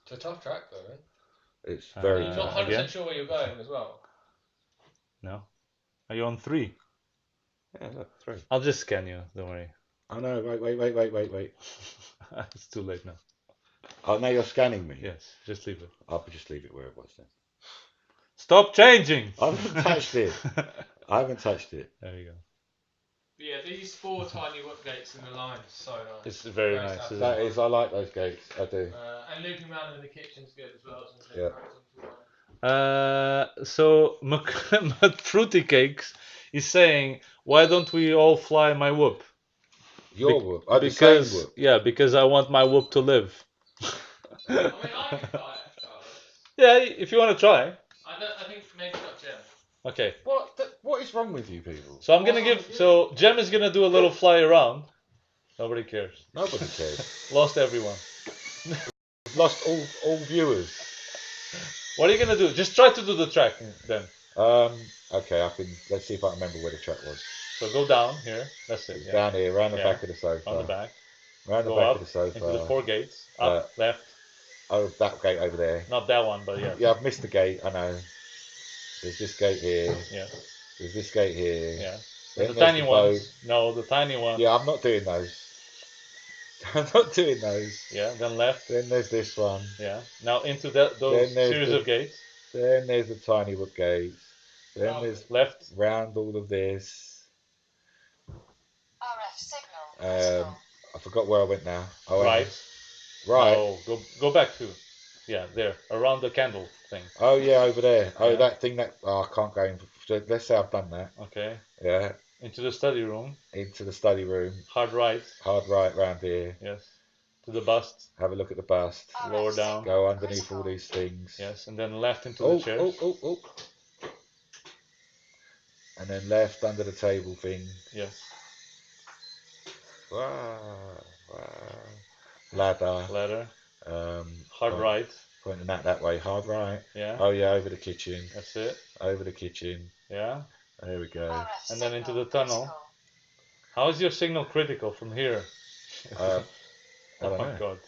It's a tough track though, right? It's very. You're not 100% again? sure where you're going as well. No. Are you on 3? Yeah, look, 3. I'll just scan you. Don't worry. Oh no! Wait! It's too late now. Oh, now you're scanning me. Yes, just leave it. I'll just leave it where it was then. Stop changing! I haven't touched it. I haven't touched it. There you go. But yeah, these 4 tiny whip gates in the line is so nice. It's very nice. satisfying. That is, I like those gates. I do. And looping around in the kitchen's good as well. So Yeah. So Fruity Cakes is saying, why don't we all fly my whoop? Your whoop. Oh, the same Because whoop. yeah, because I want my whoop to live. I mean, I can try it, Charlotte. Yeah, if you want to try. I think maybe not Jim. Okay. What is wrong with you people? So I'm gonna give. So Jem is gonna do a little fly around. Nobody cares. Nobody cares. Lost everyone. Lost all viewers. What are you gonna do? Just try to do the track then. Okay, I can. Let's see if I remember where the track was. So go down here. That's it. It's Yeah. down here, around the Yeah. back of the sofa. On the back. Round the Go back up of the sofa. into the 4 gates. Up, left. Oh, that gate over there. Not that one, but yeah. Yeah, I've missed the gate. I know. There's this gate here. Yeah. There's this gate here. Yeah. Then The there's tiny the ones. boat. No, the tiny one. Yeah, I'm not doing those. I'm not doing those. Yeah. Then left. Then there's this one. Yeah. Now into those Then there's series the- of gates. Then there's the tiny wood gates. Then there's Left. round all of this. RF signal. I forgot where I went now. Oh, Right. Right. No, go back to. Yeah, there. Around the candle thing. Oh yeah, over there. Oh, Yeah. that thing that. Oh, I can't go in. Let's say I've done that. Okay. Yeah. Into the study room. Into the study room. Hard right. Hard right round here. Yes. To the bust. Have a look at the bust. Lower down. Go underneath all these things. Yes. And then left into Oh, the chairs. oh. And then left under the table thing. Yes. Wow. Ladder. Ladder. Hard point- right. Pointing that way. Hard right. Yeah. Oh yeah, over the kitchen. That's it. Over the kitchen. Yeah. There we go. RF And then into signal the tunnel. critical. How is your signal critical from here? I Oh don't my know. god.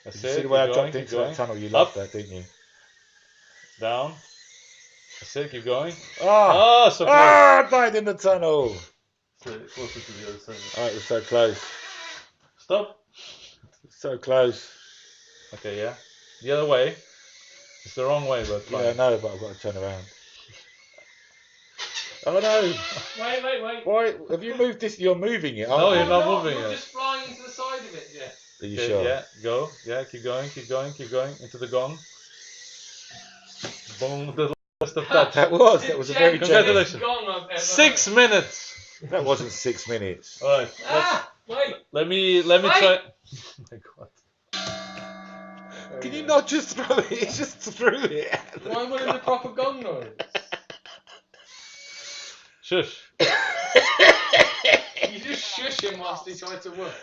That's Did you it. see the way I Keep dropped going, into keep going. that tunnel? You loved Up. that, didn't you? Down. That's it. Keep going. Ah! Oh, so close. I died in the tunnel. Closer to the other side. Oh, it was so close. Stop. So close. Okay, yeah. The other way. It's the wrong way, but Yeah, I fine. know, but I've got to turn around. Oh no! Wait. Why have you moved this? You're moving it. No, aren't you're you? not moving You're it. just flying into the side of it, yeah. Are you Okay, sure? yeah, go. Yeah, keep going. Into the gong. Boom. The last of touch. That was a very Congratulations. generous. 6 minutes. That wasn't 6 minutes. All right. Wait. Let me Wait. try. Oh my god. Can you not just throw it? It's just threw it. Why wasn't the proper gong noise? Shush. You just shush him whilst he tried to work.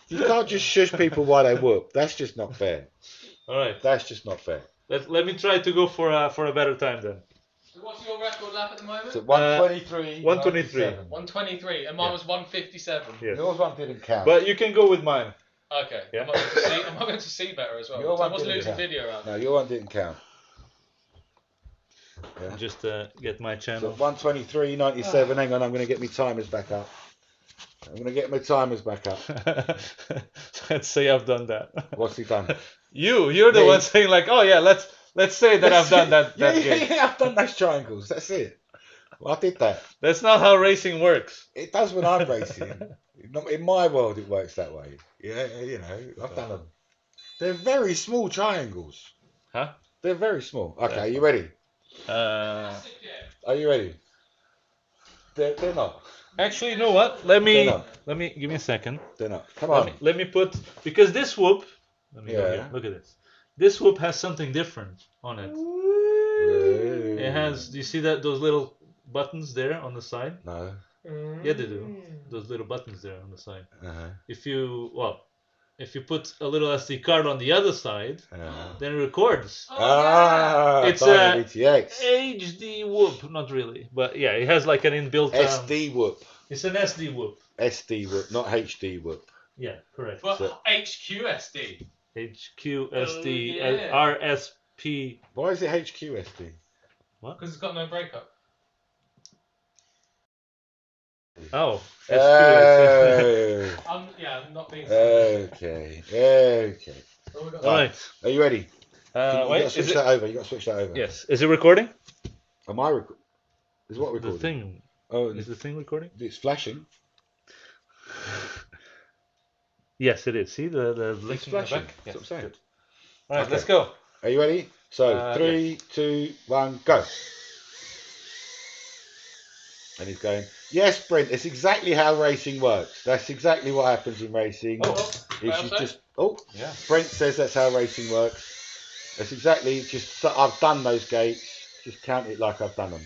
You can't just shush people while they whoop. That's just not fair. All right. That's just not fair. Let me try to go for a better time then. So what's your record lap at the moment? So 123. 123. 123, and mine was 157. Yes. Yours one didn't count. But you can go with mine. Okay. Yeah. I'm not going to see better as well. Your So I one was didn't losing count. video out. No, your one didn't count. Yeah. Just get my So channel. 123.97. Hang on, I'm going to get my timers back up. Let's say I've done that. What's he done? You're the Me? one saying like, oh yeah, let's Let's say that I've done that gate. Yeah, I've done those triangles. That's it. Well, I did that. That's not how racing works. It does when I'm racing. Not in my world, it works that way. Yeah, you know, I've done them. They're very small triangles. Huh? They're very small. Okay, That's are you ready? Uh, Are you ready? They're not. actually, you know what? Let me give me a second. They're not. Come on. Let me put, because this whoop. Let me go Yeah. here. Look at this. This whoop has something different on it. Ooh. It has. Do you see that those little buttons there on the side? No. Yeah, they do. Those little buttons there on the side. Uh-huh. If you put a little SD card on the other side, Uh-huh. then it records. It's a VTX. HD whoop, not really, but yeah, it has like an inbuilt SD whoop. It's an SD whoop. SD whoop, not HD whoop. Yeah, correct. But So- HQSD. HQSD yeah. RSP. Why is it HQSD? Because it's got no breakup. Oh, SQ. Oh. I'm not being. Okay. Okay. Oh, we got All right. Are you ready? You Wait. got to switch that over. You got to switch that over. Yes. Is it recording? Am I recording? Is what The recording? thing. Oh, Is the thing recording? it's flashing. Yes, it is. See the It's blinking flashing. back. That's what I'm saying. Good. All right, Okay. let's go. Are you ready? So 3, 2, 1, go. And he's going, yes, Brent, it's exactly how racing works. That's exactly what happens in racing. Oh, Is you fail just, yeah. Brent says that's how racing works. That's exactly, just, I've done those gates. Just count it like I've done them.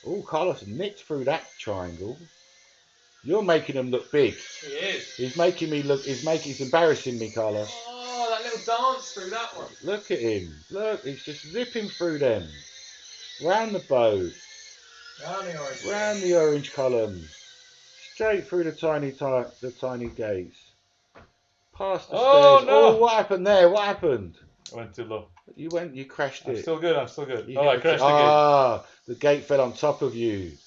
Oh, Carlos nicked through that triangle. You're making them look big. He is. He's making me look, he's embarrassing me, Carlos. Oh, that little dance through that one. Look at him. Look, he's just zipping through them. Round the boat. Round the orange columns. Straight through the tiny gates. Past the Oh, stairs. no. Oh, what happened there? What happened? I went too low. You crashed I'm it. still good. I'm still good. You Oh, I hit crashed the gate fell on top of you. the gate.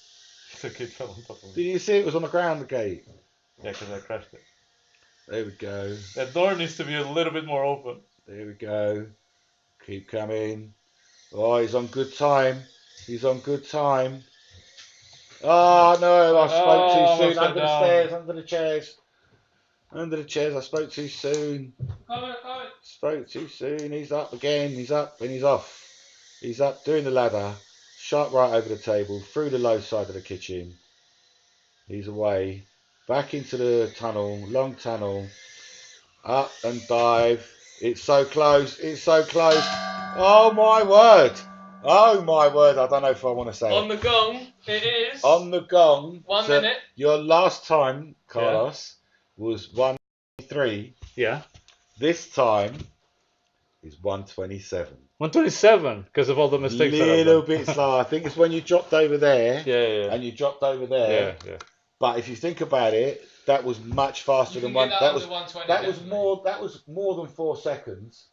The gate fell on top of Did me. you see it was on the ground, the gate? Yeah, because I crashed it. There we go. That door needs to be a little bit more open. There we go. Keep coming. Oh, he's on good time. He's on good time. Oh, no, I spoke too almost soon. went Under the down. stairs, under the chairs. Under the chairs, I spoke too soon. Come. Spoke too soon. He's up again. He's up and he's off. He's up doing the ladder. Sharp right over the table. Through the low side of the kitchen. He's away. Back into the tunnel. Long tunnel. Up and dive. It's so close. It's so close. Oh my word. Oh my word. I don't know if I want to say On it. the gong, it is. On the gong. 1 so minute. Your last time, Carlos, was 1:03. Yeah. This time is 1:27. 127 because of all the mistakes that I've Little done. bit slower. I think it's when you dropped over there Yeah. and you dropped over there. Yeah. But if you think about it, that was much faster You than can one. get That under was 120, that was definitely. more than 4 seconds,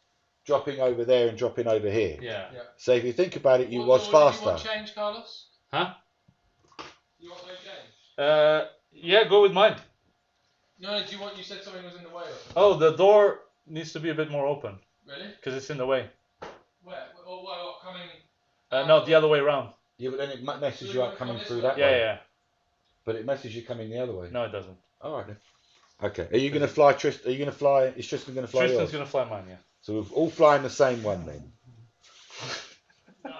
dropping over there and dropping over here. Yeah. So if you think about it, you What was law do you faster. want change, Carlos? Huh? You want no change? Yeah, go with mine. No, do you want? You said something was in the way or something. Oh, the door needs to be a bit more open Really? because it's in the way. Where? Or what? Coming? No, the other way around. Yeah, but then it messes So you you up wanna coming come this through way? that Yeah, way. yeah. But it messes you coming the other way. No, it doesn't. All right then. Okay. Are you going to fly, Tristan? Are you going to fly? Is Tristan going to fly Tristan's yours? gonna fly mine. Yeah. So we're all flying the same one then. No,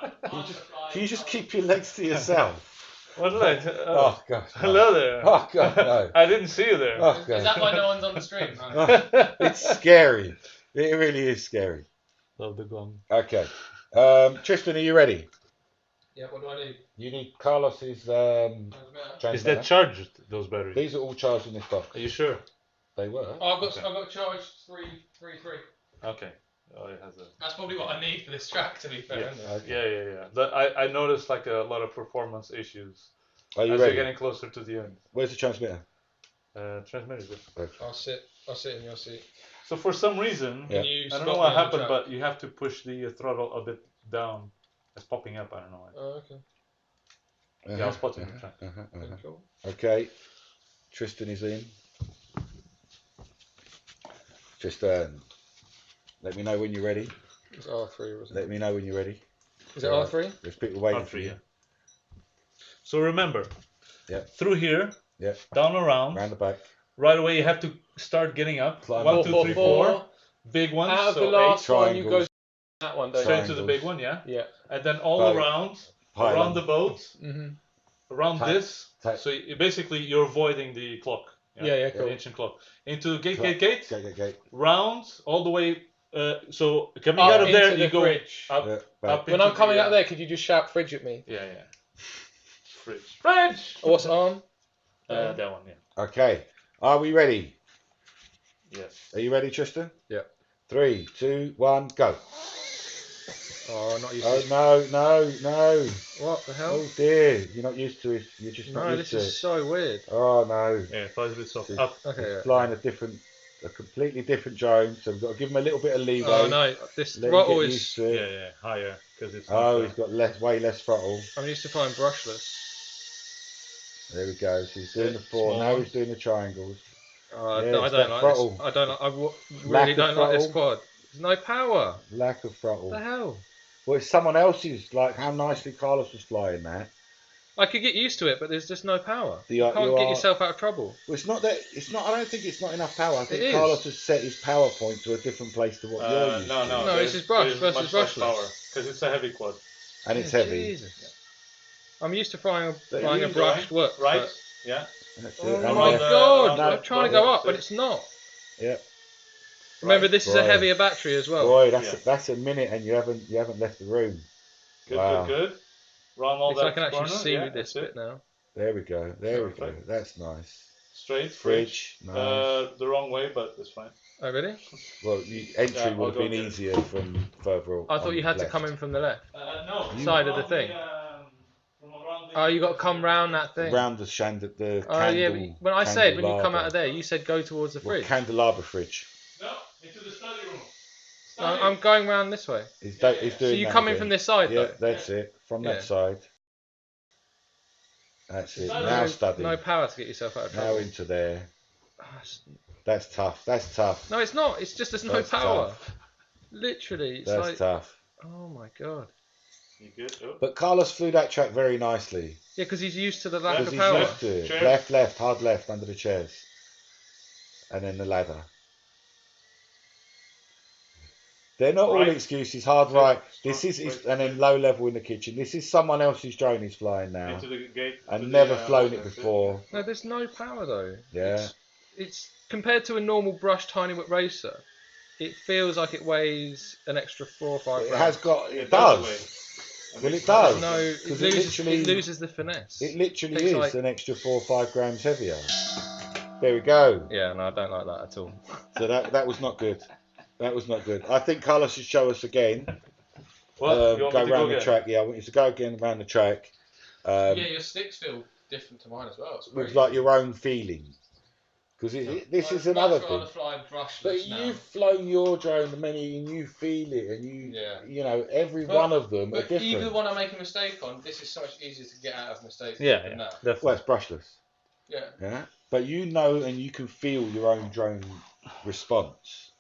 Can you just keep your legs to yourself? What did I? Oh God. No. Hello there. Oh God, no. I didn't see you there. Oh, Is God. that why no one's on the stream? It's scary. It really is scary. Love the gong. Okay. Tristan, are you ready? Yeah. What do I need? You need Carlos's transmitter. Is that charged? Those batteries? These are all charged in this box. Are you sure? They were. Oh, I've Okay. got charged 333. Okay. Oh, it has a. That's probably what I need for this track, to be fair. Yeah. Isn't it? Yeah. But I noticed like a lot of performance issues Are you as ready? you're getting closer to the end. Where's the transmitter? Transmitter. I'll sit in your seat. So for some reason, Yeah. Can you I don't spot know me what on the happened, track? but you have to push the throttle a bit down. It's popping up. I don't know why. Oh, okay. Yeah, I'll spot you on the track. Cool. Okay. Tristan is in. Tristan, let me know when you're ready. It's R3, wasn't Let it? me know when you're ready. Is it R3? There's people waiting R3, for you. yeah. So remember, Yep. through here, Yep. down around, Round the back. right away you have to start getting up. Climb 1, up. 2, 3, 4. Big ones. Out of so the last 8. one, you go Triangles. that one, don't Straight you? to the Triangles. big one, yeah. Yeah. And then all Boat. around Pylon. the boat, Mm-hmm. around Tack. this. Tack. So basically you're avoiding the clock. Yeah, cool. The ancient clock. Into gate. Gate. Round all the way. So coming Up out of there, into you the go fridge. up. Yeah, back. Up When into I'm coming the, out of there, could you just shout fridge at me? Yeah. Fridge. Fridge. What's arm? That one, yeah. Okay. Are we ready? Yes. Are you ready, Tristan? Yeah. 3, 2, 1, go. Oh, not used Oh, to no. What the hell? Oh, dear. You're not used to it. You're just not No, used this to is it. so weird. Oh, no. Yeah, it flies a bit soft. It's, Up. Okay, it's yeah, flying a completely different drone, so we've got to give him a little bit of leeway. Oh no, this Let him throttle get is. used to it. Yeah, higher because it's. Oh, he's got way less throttle. I'm used to flying brushless. There we go. So he's doing Yeah, the 4. small Now one. he's doing the triangles. I Yeah, don't it's that like throttle. this. I don't like. Lack Really of don't like this throttle. quad. There's no power. Lack of What throttle. the hell? Well, it's someone else's. Like how nicely Carlos was flying that. I could get used to it, but there's just no power. The- You you can't get are- yourself out of trouble. Well, it's not that. It's not. I don't think it's not enough power. I think It is. Carlos has set his power point to a different place to what you're used to. No, this is brush versus brushless. Power because it's a heavy quad. And it's Yeah, heavy. Jesus. I'm used to flying But a you brushed work. Right? but- Yeah. That's Oh it. And my left. god! no, I'm trying to go up, but it's not. Yep. Remember, Right. this is a Boy. heavier battery as well. Boy, Yeah. that's a minute, and you haven't left the room. Good, Wow. good. Round all At least that I can actually corner. see Yeah, with this that's it. bit now. There we go. There we go. Perfect. That's nice. Straight Fridge. fridge. Nice. The wrong way, but it's fine. Oh really? Well, entry Yeah, would I'll have go been get it. easier from further. I thought on you had to left. come in from the left. No. Side of the thing. From around Oh, you got to come round that thing. Round the the Oh candle. yeah, but when I said when you come candelabra. out of there, you said go towards the Well, fridge. candelabra fridge. No, into the study room. No, I'm going round this way. He's Yeah, doing So you that come in again. from this side Yeah, though. that's it. From Yeah. that side. That's it. Study Now room. study. No power to get yourself out of Now trouble. into there. Ah, That's tough. That's tough. No, it's not. It's just there's no That's power. tough. Literally, it's That's like. tough. Oh my god. You good? Oh. But Carlos flew that track very nicely. Yeah, because he's used to the lack Because of he's power. used to it. Chair. Left, hard left under the chairs. And then the ladder. They're not all Right. excuses. Hard Straight, right. straight, This is straight, and then straight. low level in the kitchen. This is someone else's drone he's flying now. Into the gate. to And the, never flown it that's before. No, there's no power though. Yeah. It's compared to a normal brushed tiny whip racer. It feels like it weighs an extra 4 or 5 It grams. has got. It does does. weigh. Well, it There's does. No, it 'Cause loses the finesse. It literally Takes is like- an extra 4 or 5 grams heavier. There we go. Yeah, no, I don't like that at all. So that was not good. That was not good. I think Carlos should show us again. What? You want Go me to around the again? track. Yeah, I want you to go again around the track. Yeah, your sticks feel different to mine as well. It's With like your own feeling. Because this is another thing. But you've flown your drone many and you feel it and you know, every one of them are But different. even when I make a mistake on, this is so much easier to get out of mistakes Yeah, than that. definitely. Well, it's brushless. Yeah. Yeah. But you know and you can feel your own drone response.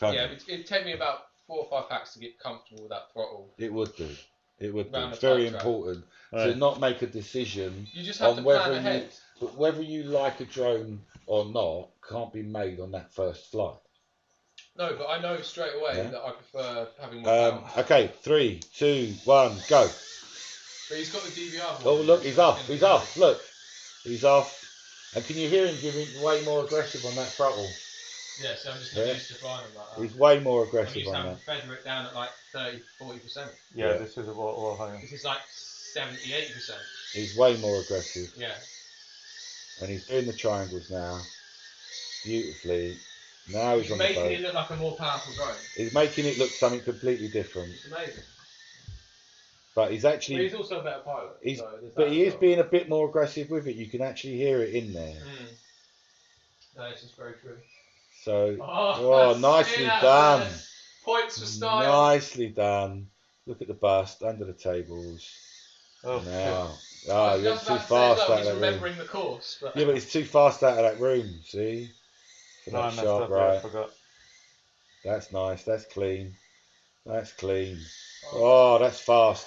Can't Yeah, you? it'd take me about 4 or 5 packs to get comfortable with that throttle. It would do. It would do. Round It's the very tight track. important to Right. not make a decision You just have on to whether plan ahead. but whether you like a drone or not can't be made on that first flight. No, but I know straight away Yeah. that I prefer having more power. Okay, 3, 2, 1, go. But he's got the DVR. Oh, look, he's off. He's off. Look, he's off. And can you hear him giving way more aggressive on that throttle? Yeah, so I'm just Yeah. not used to flying them like that. He's way more I'm aggressive used to on having that. to feather it down at like 30-40%. Yeah, Yeah. this is a lot higher. This is like 70-80%. He's way more aggressive. Yeah. And he's doing the triangles now. Beautifully. Now he's He's on the making boat. it look like a more powerful drone. He's making it look something completely different. It's amazing. But he's But actually he's also a better pilot. He's- so there's but that he as is well. being a bit more aggressive with it. You can actually hear it in there. No, this is very true. So Oh, nicely yeah, done. yes. Points for style. Nicely done. Look at the bust under the tables. Oh, Now. I Oh, was you're just too about to say fast as well, out of he's that room. remembering the course. But Yeah, but it's too fast out of that room, see? For no, I that messed sharp up there, I right. forgot. That's nice, that's clean. That's clean. Oh, that's fast.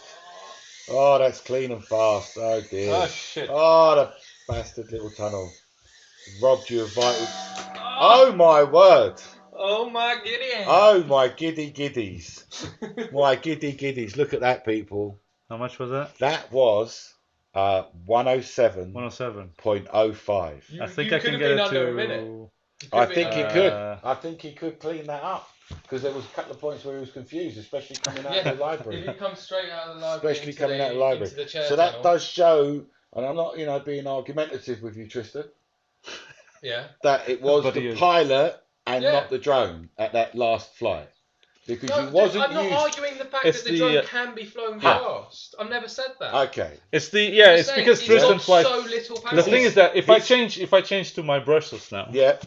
Oh, that's clean and fast. Oh dear. Oh shit. Oh, the bastard little tunnel. Robbed you of vital. Oh my word. Oh my giddy. Oh my giddy giddies. My giddy giddies. Look at that, people. How much was that? That was 107.05. 107. I think I could can have get been it under to. a minute. I think he could. Uh, I think he could clean that up because there was a couple of points where he was confused, especially coming out Yeah. of the library. If you come straight out of the library, Especially into coming the, out of the library. into the chair So that tunnel. does show, and I'm not, being argumentative with you, Tristan, Yeah. that it was But the he is. pilot and Yeah. not the drone at that last flight. Because No, you wasn't I'm not used. arguing the fact It's that the the, drone can be flown Ha. fast. I've never said that. Okay. it's the I'm it's saying because it's Tristan got flies. so little power. The thing is that if I He's- change to my brushless now Yeah,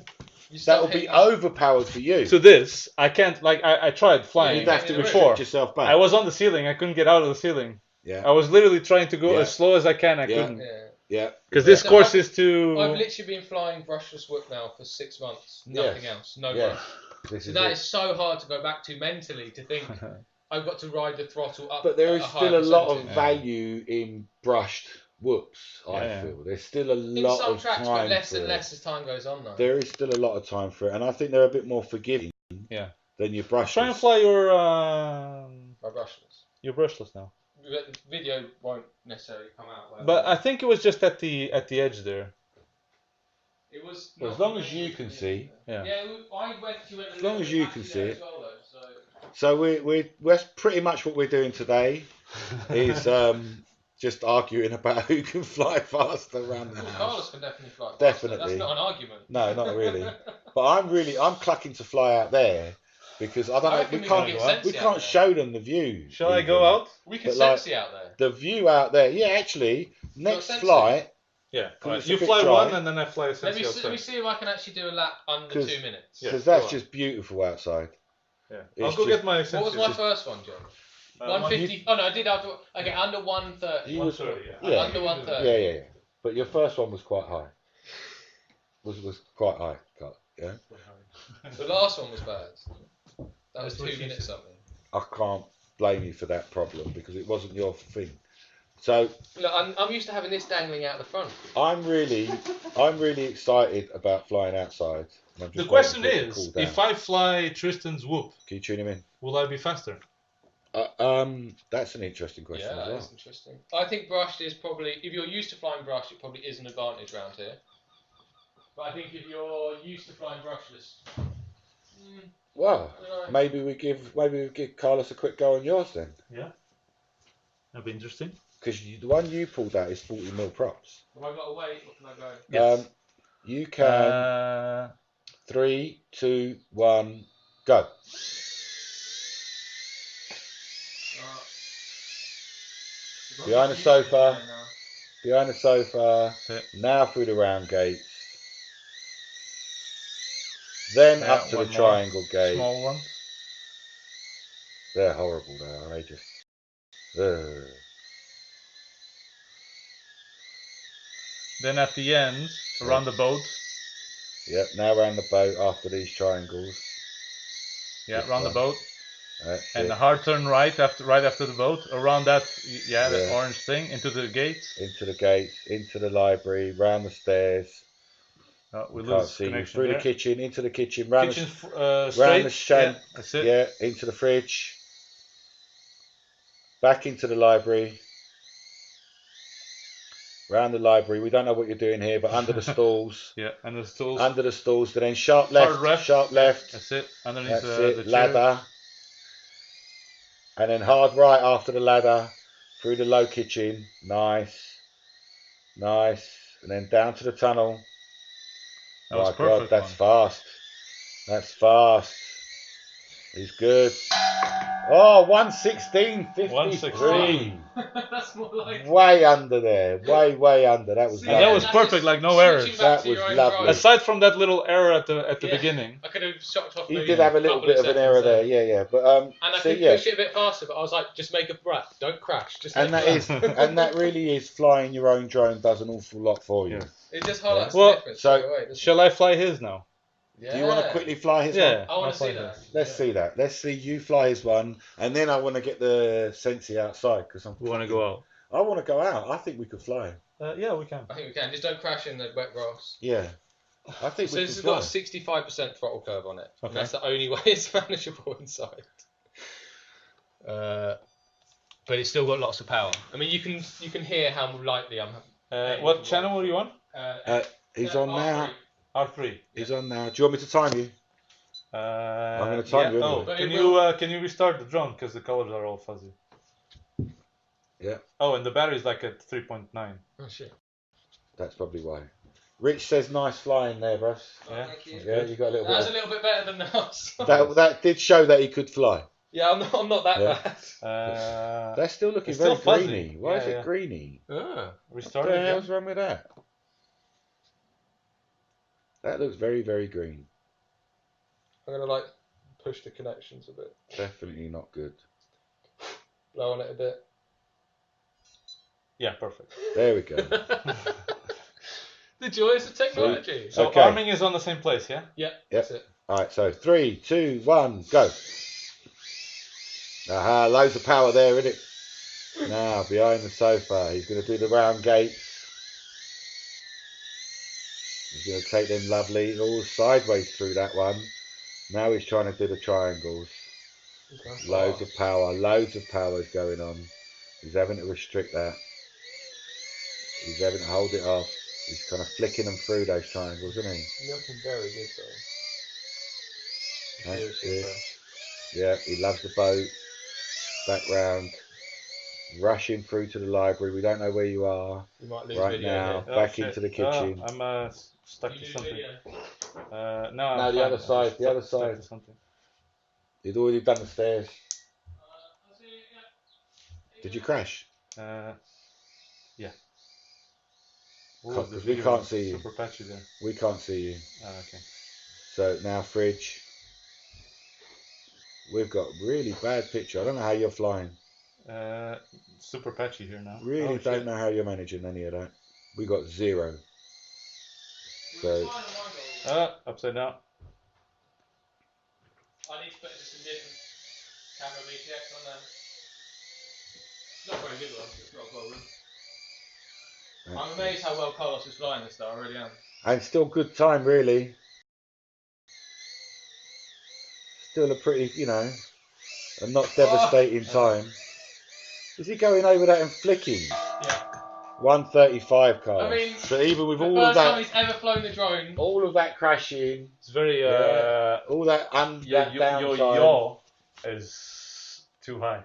You that start will be hitting that. overpowered for you. to this, I can't like I tried flying You'd have to before. restrict yourself back. I was on the ceiling. I couldn't get out of the ceiling. Yeah. I was literally trying to go Yeah. as slow as I can. I Yeah. couldn't Yeah. Yeah. because this So course I've- is too. I've literally been flying brushless whip now for 6 months. Nothing else. No Yeah. brush. This So is that it. is so hard to go back to mentally to think I've got to ride the throttle up. But there at is a still higher a lot of percentage. value in brushed whoops, I Yeah. feel. There's still a In lot some of tracks, time but less for and it. less as time goes on, though. There is still a lot of time for it, and I think they're a bit more forgiving Yeah. than your brushless. Try and fly My brushless. your brushless now. The video won't necessarily come out. Like But that. I think it was just at the edge there. It was. Well, not as long even as you can see. Yeah. Yeah, I went. You went. As long as you can see it. As well, though, so. So that's pretty much what we're doing today. Is just arguing about who can fly faster around the Well, house. Carlos can definitely fly. faster. Definitely. That's not an argument. No, not really. But I'm clucking to fly out there because I don't I know. reckon We we can can't. get We Sensi out can't there. show them the view. Shall I even. go out? We can But, like, Sensi out there. The view out there. Yeah, actually, next Sensi. flight. Yeah. It's a You bit fly dry. one and then I fly a Let Sensi me outside. see if I can actually do a lap under 'Cause- 2 minutes. Yeah, Because go that's on. just beautiful outside. Yeah. It's I'll go just- get my What Sensi. was my first one, John? 150. Oh no, I did after. Okay, under 130. You was- 130, yeah. Under 130. Yeah. But your first one was quite high. Was quite high. Yeah. The last one was bad. That was That's what 2 she minutes said. something. I can't blame you for that problem because it wasn't your thing. So Look, I'm used to having this dangling out the front. I'm really excited about flying outside. And I'm The just question waiting for it to is, cool down. if I fly Tristan's whoop, Can you tune him in? will I be faster? That's an interesting question Yeah, as that well. is interesting. I think brushed is probably, if you're used to flying brushed, it probably is an advantage around here. But I think if you're used to flying brushless, Well, I don't know. maybe we give Carlos a quick go on yours then, Yeah. That'd be interesting. because the one you pulled out is 40mm props. Have I got to wait or can I go? Yes. You can 3, 2, 1, go. Behind the sofa. Behind the sofa. That's it. Now through the round gates. Then Yeah, up to the one more. triangle gate. Small one. They're horrible now. They just. Ugh. Then at the end, around the boat. Yep. Now around the boat after these triangles. Yeah, This around the one. boat. That's And it. a hard turn right after the boat. Around that, that Yeah. orange thing into the gate. Into the gates, into the library, round the stairs. Oh, we Can't lose see you. connection Through there. the kitchen, into the kitchen, round Kitchen round straight. the shank. Yeah, that's it. Yeah, into the fridge. Back into the library. Round the library. We don't know what you're doing here, but under the stalls. Yeah, and the stools. Under the stalls. Then sharp left. Hard left. Sharp left. That's it. Underneath That's the it. chair. Ladder. And then hard right after the ladder. Through the low kitchen. Nice. Nice. And then down to the tunnel. That was My God, perfect. that's fast. That's fast. He's good. Oh, 116.53. 116. That's more like. Way under there. Way under. That was See, And that lovely. was that's perfect, just like no switching errors. back That to your was own lovely. drive. Aside from that little error at the Yeah. beginning. I could have shocked off. You the did have a little couple bit of an seconds error there. Yeah. But And I so could yeah. push it a bit faster, but I was like, just make a breath. Don't crash. Just And make that a is, breath. and that really is flying your own drone does an awful lot for you. Yeah. It just highlights Well, the difference so- straight away, doesn't Shall I fly his now? Yeah. Do you want to quickly fly his Yeah. one? I want I'll to see fly that. this. Let's see that. Let's see you fly his one, and then I want to get the Sensi outside because We want to go out. I want to go out. I think we could fly. Yeah, we can. I think we can. Just don't crash in the wet grass. Yeah, I think So we this could has fly. got a 65% throttle curve on it. Okay. And that's the only way it's manageable inside. But it's still got lots of power. I mean, you can hear how lightly I'm. What channel were you on? He's on now. R3. He's on now. Do you want me to time you? I'm going to time you Oh, anyway. can you restart the drone because the colors are all fuzzy? Yeah. Oh, and the battery's like at 3.9. Oh shit. That's probably why. Rich says nice flying there, Bruce. Yeah. Thank you. Yeah, you got a little That was bit. a little bit better than ours. That did show that he could fly. Yeah, I'm not that Yeah. bad. That's still looking It's very still fuzzy. greeny. Why is Yeah. it greeny? Restart What the it hell's again. wrong with that? That looks very, very green. I'm gonna push the connections a bit. Definitely not good. Blow on it a bit. Yeah, perfect. There we go. The joys of technology. So Okay. arming is on the same place, yeah? Yeah, Yep. that's it. All right, so 3, 2, 1, go. Aha, loads of power there, isn't it? Now, behind the sofa, he's going to do the round gates. He's going to take them lovely, all sideways through that one. Now he's trying to do the triangles. Loads of power is going on. He's having to restrict that. He's having to hold it off. He's kind of flicking them through those triangles, isn't he? You're looking very good though. That's it. Yeah, he loves the boat. Back round. Rushing through to the library. We don't know where you are. You might lose Right video now. here. Back into the kitchen. I'm stuck You to lose something. video. No, No, I'm the fine. other side, I'm just the other stuck side. to something. He'd already done the stairs. Did you crash? Yeah. Because we can't see you. Super patchy there. We can't see you. Okay. So now fridge. We've got really bad picture. I don't know how you're flying. Super patchy here now. Really don't know how you're managing any of that. We got 0. So Upside down. I need to put just a different camera VTX on there. It's not a very good one, it's not a problem. I'm amazed how well Carlos is flying this though, I really am. and still good time really. Still a pretty, a not devastating time. Is he going over that and flicking? Yeah. 135 cars. I mean, so even with the all of first time that, he's ever flown the drone. all of that crashing, It's very all that your downtime, yaw is too high.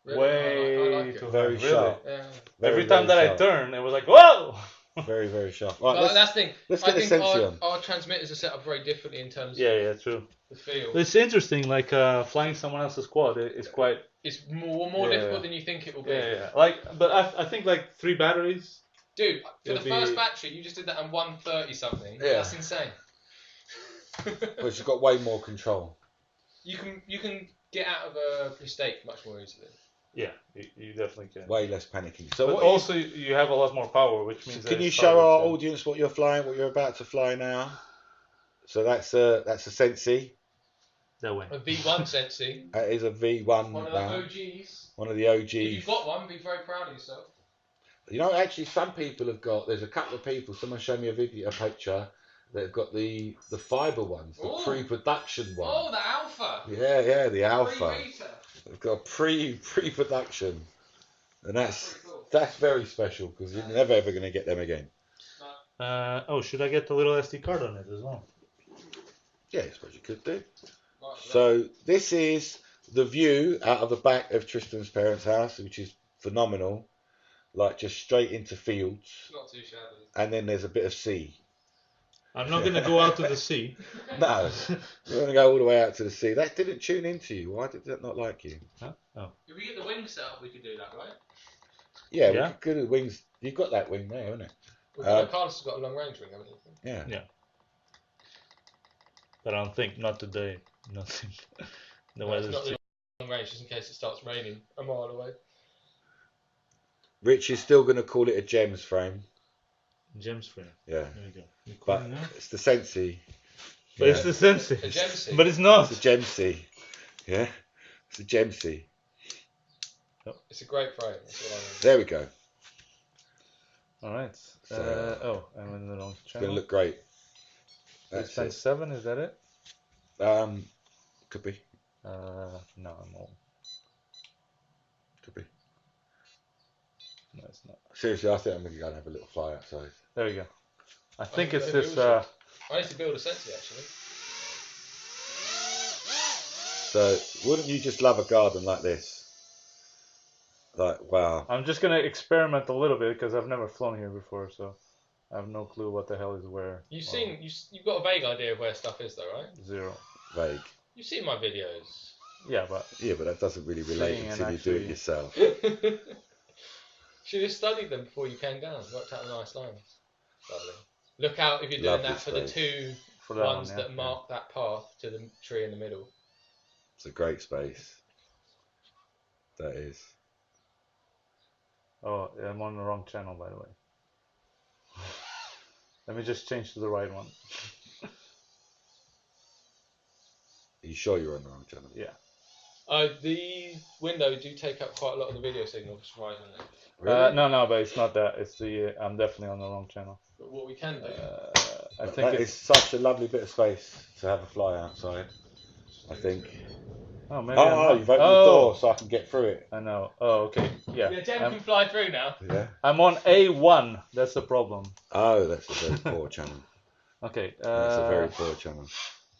Really, Way I like it. too Very high. sharp. Really. Yeah. Every very time that sharp. I turn, it was like whoa. Very, very sharp. Right, But that's the thing. let's I get the think Sensi on. our transmitters are set up very differently in terms Yeah, of true. the feel. It's interesting, like flying someone else's quad is quite. It's more difficult than you think it will be. Yeah. But I think like 3 batteries. Dude, for the It'll first be- battery, you just did that on 130 something. Yeah. That's insane. But she's got way more control. You can get out of a mistake much more easily. Yeah, you definitely can. Way less panicking. So But what also you have a lot more power, which means. can that you it's show harder our to- audience what you're flying, what you're about to fly now? So that's a Sensi. that way? A V1 Sensi. That is a V1 One of the now. OGs. One of the OGs. If you've got one, be very proud of yourself. Actually, some people have got. There's a couple of people. Someone showed me a picture that have got the fibre ones, the Ooh. pre-production one. Oh, the Alpha. Yeah, the Alpha. Pre-beta. They've got pre-production, and that's Pretty cool. that's very special because you're never ever going to get them again. Should I get the little SD card on it as well? Yeah, I suppose you could do. Right, So this is the view out of the back of Tristan's parents' house, which is phenomenal. Like just straight into fields, it's not too shabby. and then there's a bit of sea. I'm not gonna go out to the sea. No, we're going to go all the way out to the sea. That didn't tune into you. Why did that not like you? Huh? Oh. If we get the wing set up, we could do that, right? Yeah, Yeah. we could do the wings. You've got that wing there, haven't it? Carlos has got a long range wing, haven't you? Yeah. But I don't think not today. Nothing. The No, it's weather's not too. really long range, just in case it starts raining a mile away. Rich is still going to call it a gems frame. Gems frame. Yeah, There we go. but Recording now? it's the Sensi. But it's the Sensi. A Gemsi. But it's not. It's a Gemsi. Yeah, it's a Gemsi. It's a great frame. That's what I mean. There we go. All right. So, I'm in the wrong It's channel. gonna look great. It's That's it. 7, is that it? Could be. No, I'm all. Could be. No, it's not. Seriously, I think I'm gonna go and have a little fly outside. There we go. I think it's maybe this. we should. I need to build a Sensi actually. So, wouldn't you just love a garden like this? Like, wow. I'm just gonna experiment a little bit because I've never flown here before, so I have no clue what the hell is where. You've got a vague idea of where stuff is though, right? Zero. Vague. You've seen my videos. Yeah, but Yeah, but that doesn't really relate Seeing until and you do it actually- yourself. Should have studied them before you came down. Worked out a nice lines. Lovely. Look out if you're doing Lovely that for the space. two for that ones one, yeah. that mark that path to the tree in the middle. It's a great space. That is. Oh, yeah, I'm on the wrong channel, by the way. Let me just change to the right one. Are you sure you're on the wrong channel? Yeah. The window do take up quite a lot of the video signal, surprisingly. Really? No, but it's not that. It's the. I'm definitely on the wrong channel. But what we can do, I But think that it's. is such a lovely bit of space to have a fly outside. I think. Oh, maybe. I'm Oh, not. you've opened the door so I can get through it. I know. Oh, okay. Yeah. yeah, Jem I'm, can fly through now. Yeah. I'm on A1. That's the problem. Oh, that's a very poor channel. Okay. That's a very poor channel.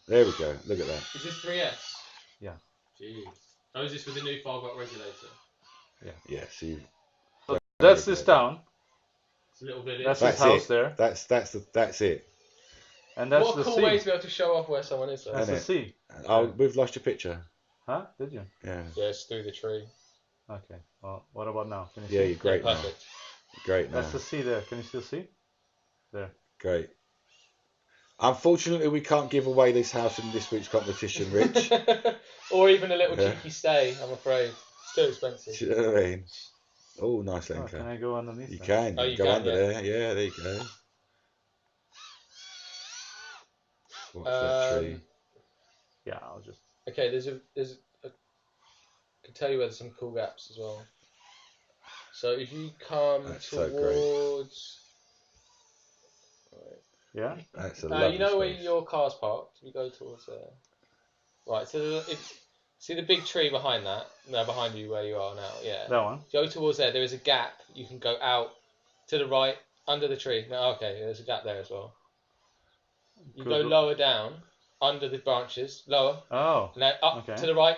There we go. Look at that. Is this 3S? Yeah. Jeez. Oh, is this with the new 5-watt regulator? Yeah. See. That's this town. It's a little bit. That's That's his house it. there. That's it. And that's what a the cool sea. way to be able to show off where someone is. Though. That's the Isn't sea. Oh, we've lost your picture. Huh? Did you? Yeah. Yeah, it's through the tree. Okay. Well, what about now? Can you Yeah, see? you're great now. Perfect. Great now. That's the sea there. Can you still see? There. Great. Unfortunately, we can't give away this house in this week's competition, Rich. Or even a little Yeah. cheeky stay, I'm afraid. It's too Do expensive. you know what I mean? Oh, nice Oh, anchor. can I go underneath? You that? can. Oh, You you can go can, under yeah. there. Yeah, there you go. What's that tree? Yeah, I'll just. Okay, there's a I can tell you where there's some cool gaps as well. So if you come That's so great. towards, Yeah. That's a lovely you know where space. your car's parked. You go towards there. Right. So see the big tree behind that? No, behind you where you are now. Yeah. That one. Go towards there. There is a gap. You can go out to the right under the tree. No, okay. There's a gap there as well. You go Cool. lower down under the branches. Lower. Oh. Now up Okay. to the right.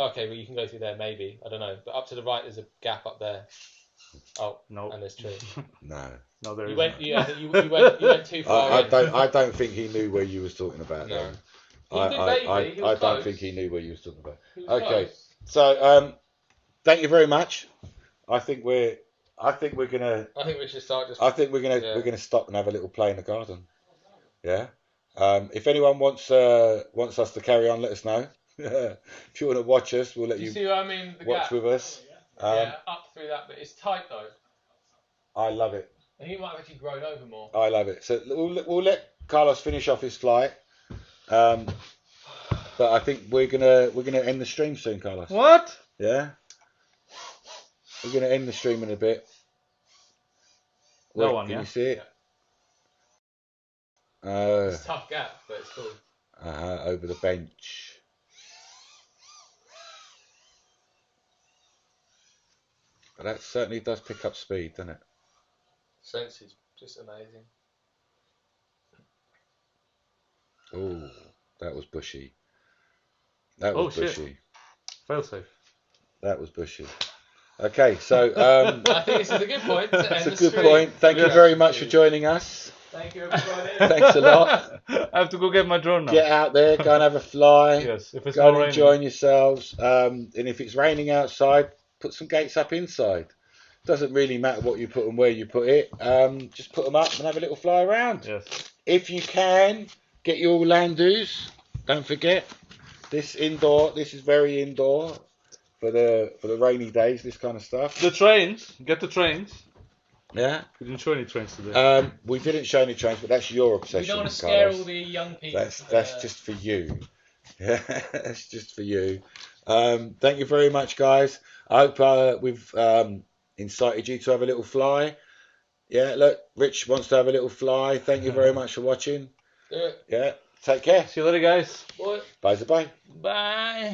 Okay, well you can go through there maybe. I don't know. But up to the right there's a gap up there. Oh, No. and there's tree. No. No, there You isn't. went. Yeah, you went too far. I in. don't think he knew where you was talking about. No. Then. He did vaguely, he was I don't close. think he knew where you was talking about. He was Okay. close. So, thank you very much. I think we're gonna. I think we should start just. I think we're gonna stop and have a little play in the garden. Yeah. If anyone wants us to carry on, let us know. If you want to watch us, we'll let Do you you see what I mean? The watch gap. with us. Yeah, up through that bit. It's tight though. I love it. And he might have actually grown over more. I love it. So we'll let Carlos finish off his flight. But I think we're gonna end the stream soon, Carlos. What? Yeah. We're gonna end the stream in a bit. That Wait, one, can yeah? you see it? It's a tough gap, but it's cool. Over the bench. But that certainly does pick up speed, doesn't it? Sense is just amazing. Oh, that was bushy. That Oh, was shit. bushy. Fail safe. That was bushy. Okay, so I think this is a good point to end that's a the good stream. point. Thank you Yeah. very much for joining us. Thank you, everybody. Thanks a lot. I have to go get my drone now. Get out there, go and have a fly. Yes, if it's Go not and raining. enjoy yourselves. And if it's raining outside, put some gates up inside. Doesn't really matter what you put and where you put it. Just put them up and have a little fly around. Yes. If you can, get your Landus. Don't forget, this is very indoor for the rainy days. This kind of stuff. The trains. Get the trains. Yeah. We didn't show any trains today. We didn't show any trains, but that's your We obsession. don't want to scare Carlos. all the young people. That's just for you. Yeah, that's just for you. Thank you very much, guys. I hope we've incited you to have a little fly. Yeah, look, Rich wants to have a little fly. Thank you very much for watching. Do it. Yeah, take care. See you later, guys. What? Bye bye. Bye.